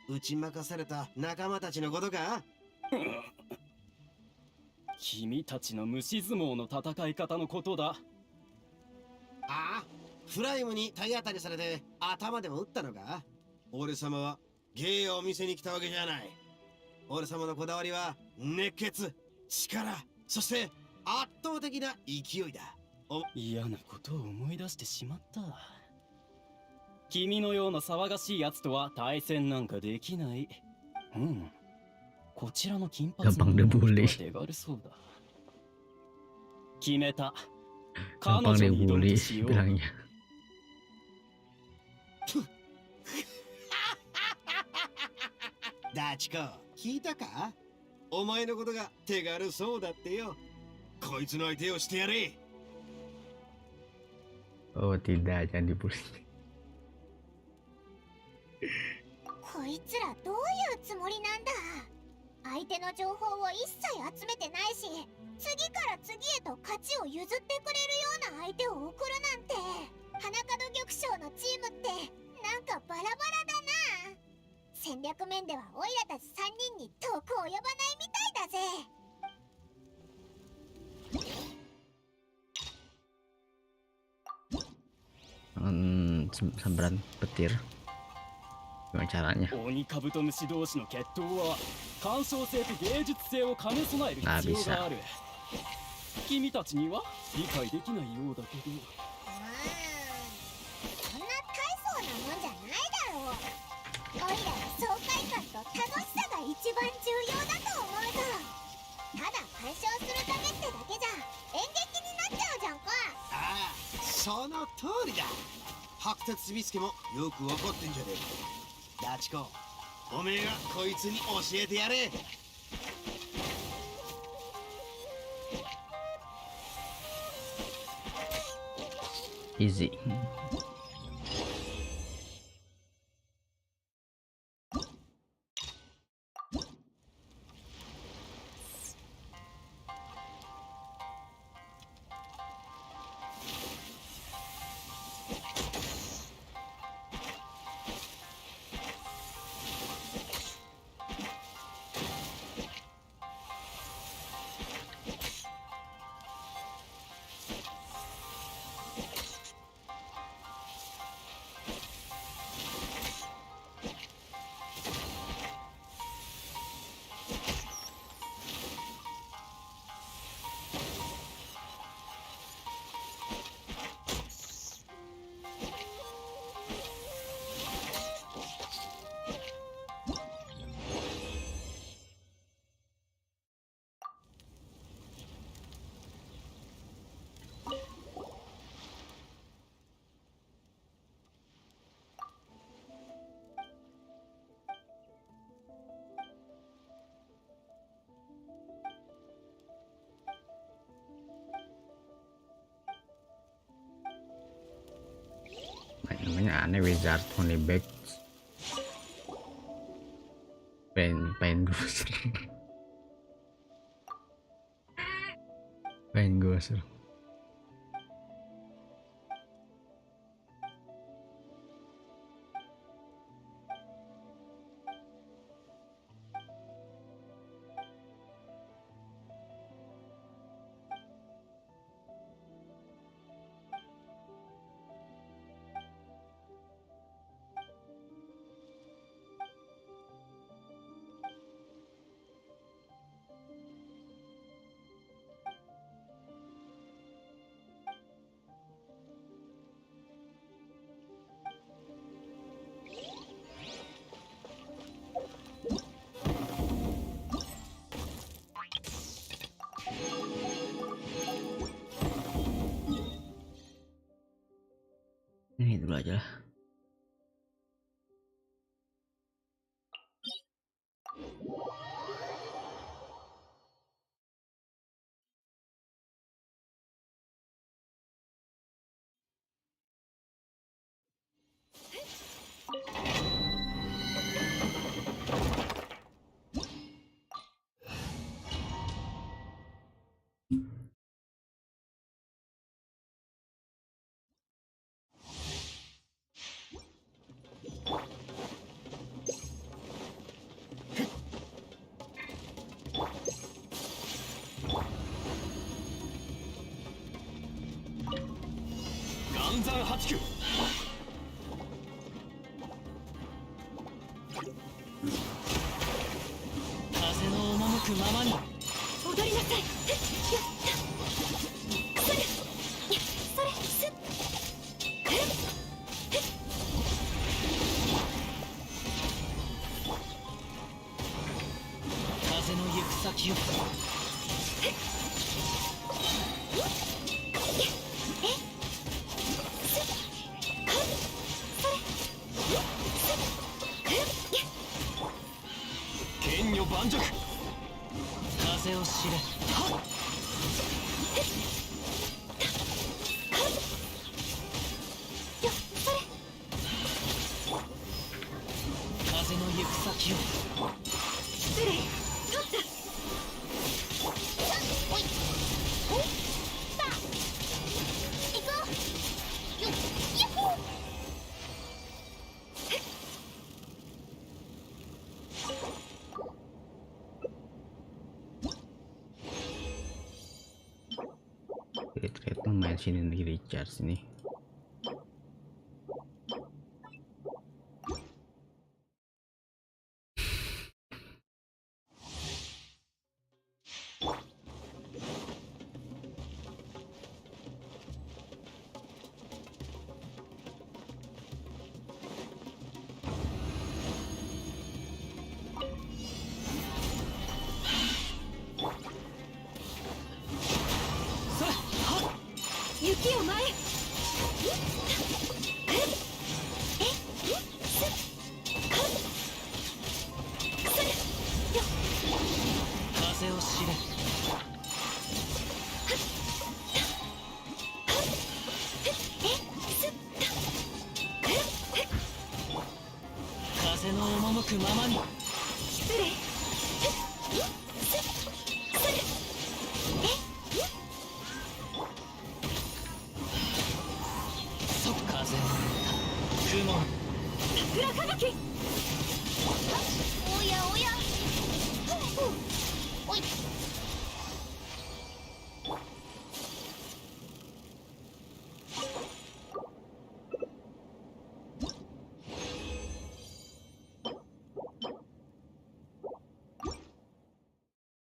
Speaker 12: 打ち負かされた仲間たちのことか。
Speaker 15: 君たちの虫相撲の戦い方のことだ。
Speaker 12: ああ、フライムに体当たりされて頭でも打ったのか。俺様は芸を見せに来たわけじゃない。俺様のこだわりは熱血、力、そして圧倒的な勢いだ。
Speaker 15: 嫌なことを思い出してしまった。君のような騒がしいやつとは対戦なんかできない。うん。こちらの金髪の人は手軽そうだ。決めた。彼女に挑むとしよう。
Speaker 12: ダチコ、聞いたか？お前のことが手軽そうだってよ。こいつの相手をしてやれ。
Speaker 1: Oh tidak, jangan dibully.
Speaker 4: こいつらどういうつもりなんだ。相手の情報を一切集めてないし、次から次へと勝ちを譲ってくれるような相手を送るなんて。花門玉将のチームってなんかバラバラだな。戦略面ではオイラたち3人に遠く及ばないみたいだぜ。
Speaker 1: Sambaran petir. Gimana caranya?
Speaker 15: 鬼カブトムシ同士の決闘は鑑賞性と芸術性を兼ね備える必要がある。君たちには理解できないようだけど。
Speaker 4: そんな大層なもんじゃないだろう。オイラは爽快感と楽しさが一番重要だと思うぞ。ただ鑑賞するためってだけじゃ演劇になっちゃうじゃんか。
Speaker 12: ああ、その通りだ。白鉄ビスケもよくわかってんじゃねえか。ダチコ、おめえがこいつに教えてやれ。
Speaker 1: Easy. Namanya aneh, wizard honeyback pain grocer. Pain grocer. Ini dulu aja lah. Ternyata main sini lagi recharge nih.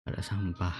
Speaker 1: Ada sampah.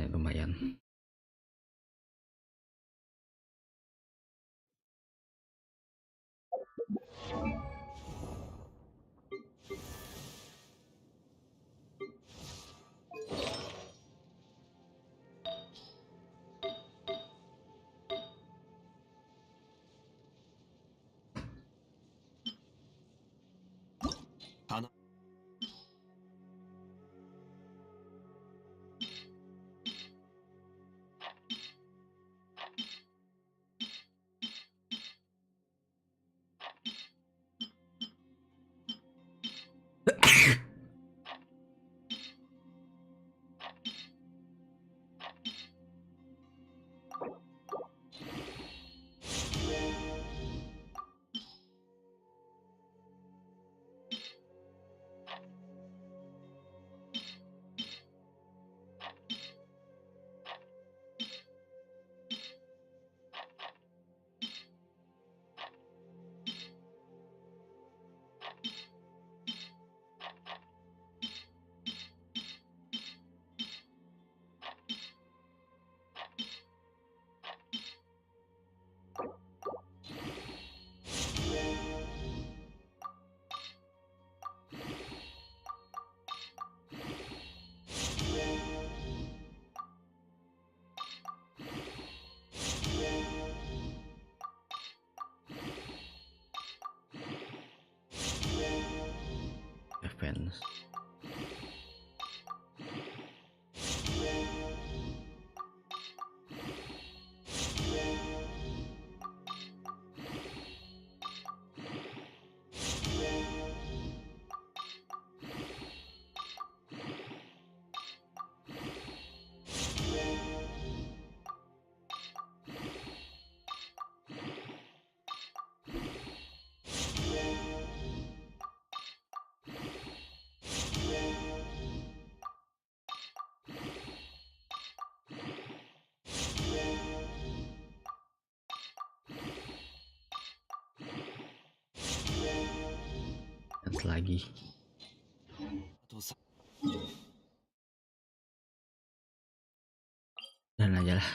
Speaker 1: Lumayan. defense. Lagi dan aja lah.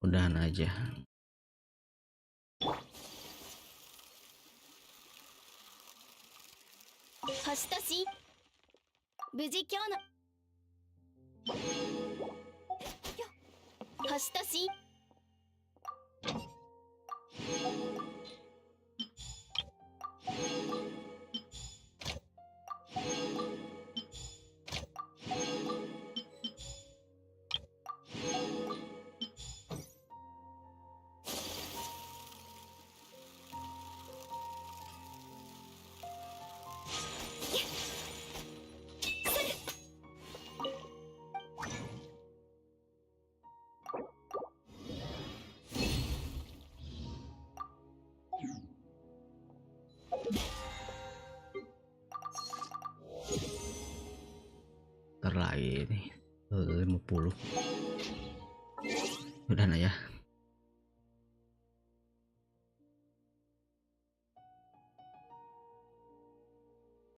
Speaker 1: Udahan aja.
Speaker 4: Hashitashi, 無事今日のHashitashi. Terlagi nih 50. Udah aja.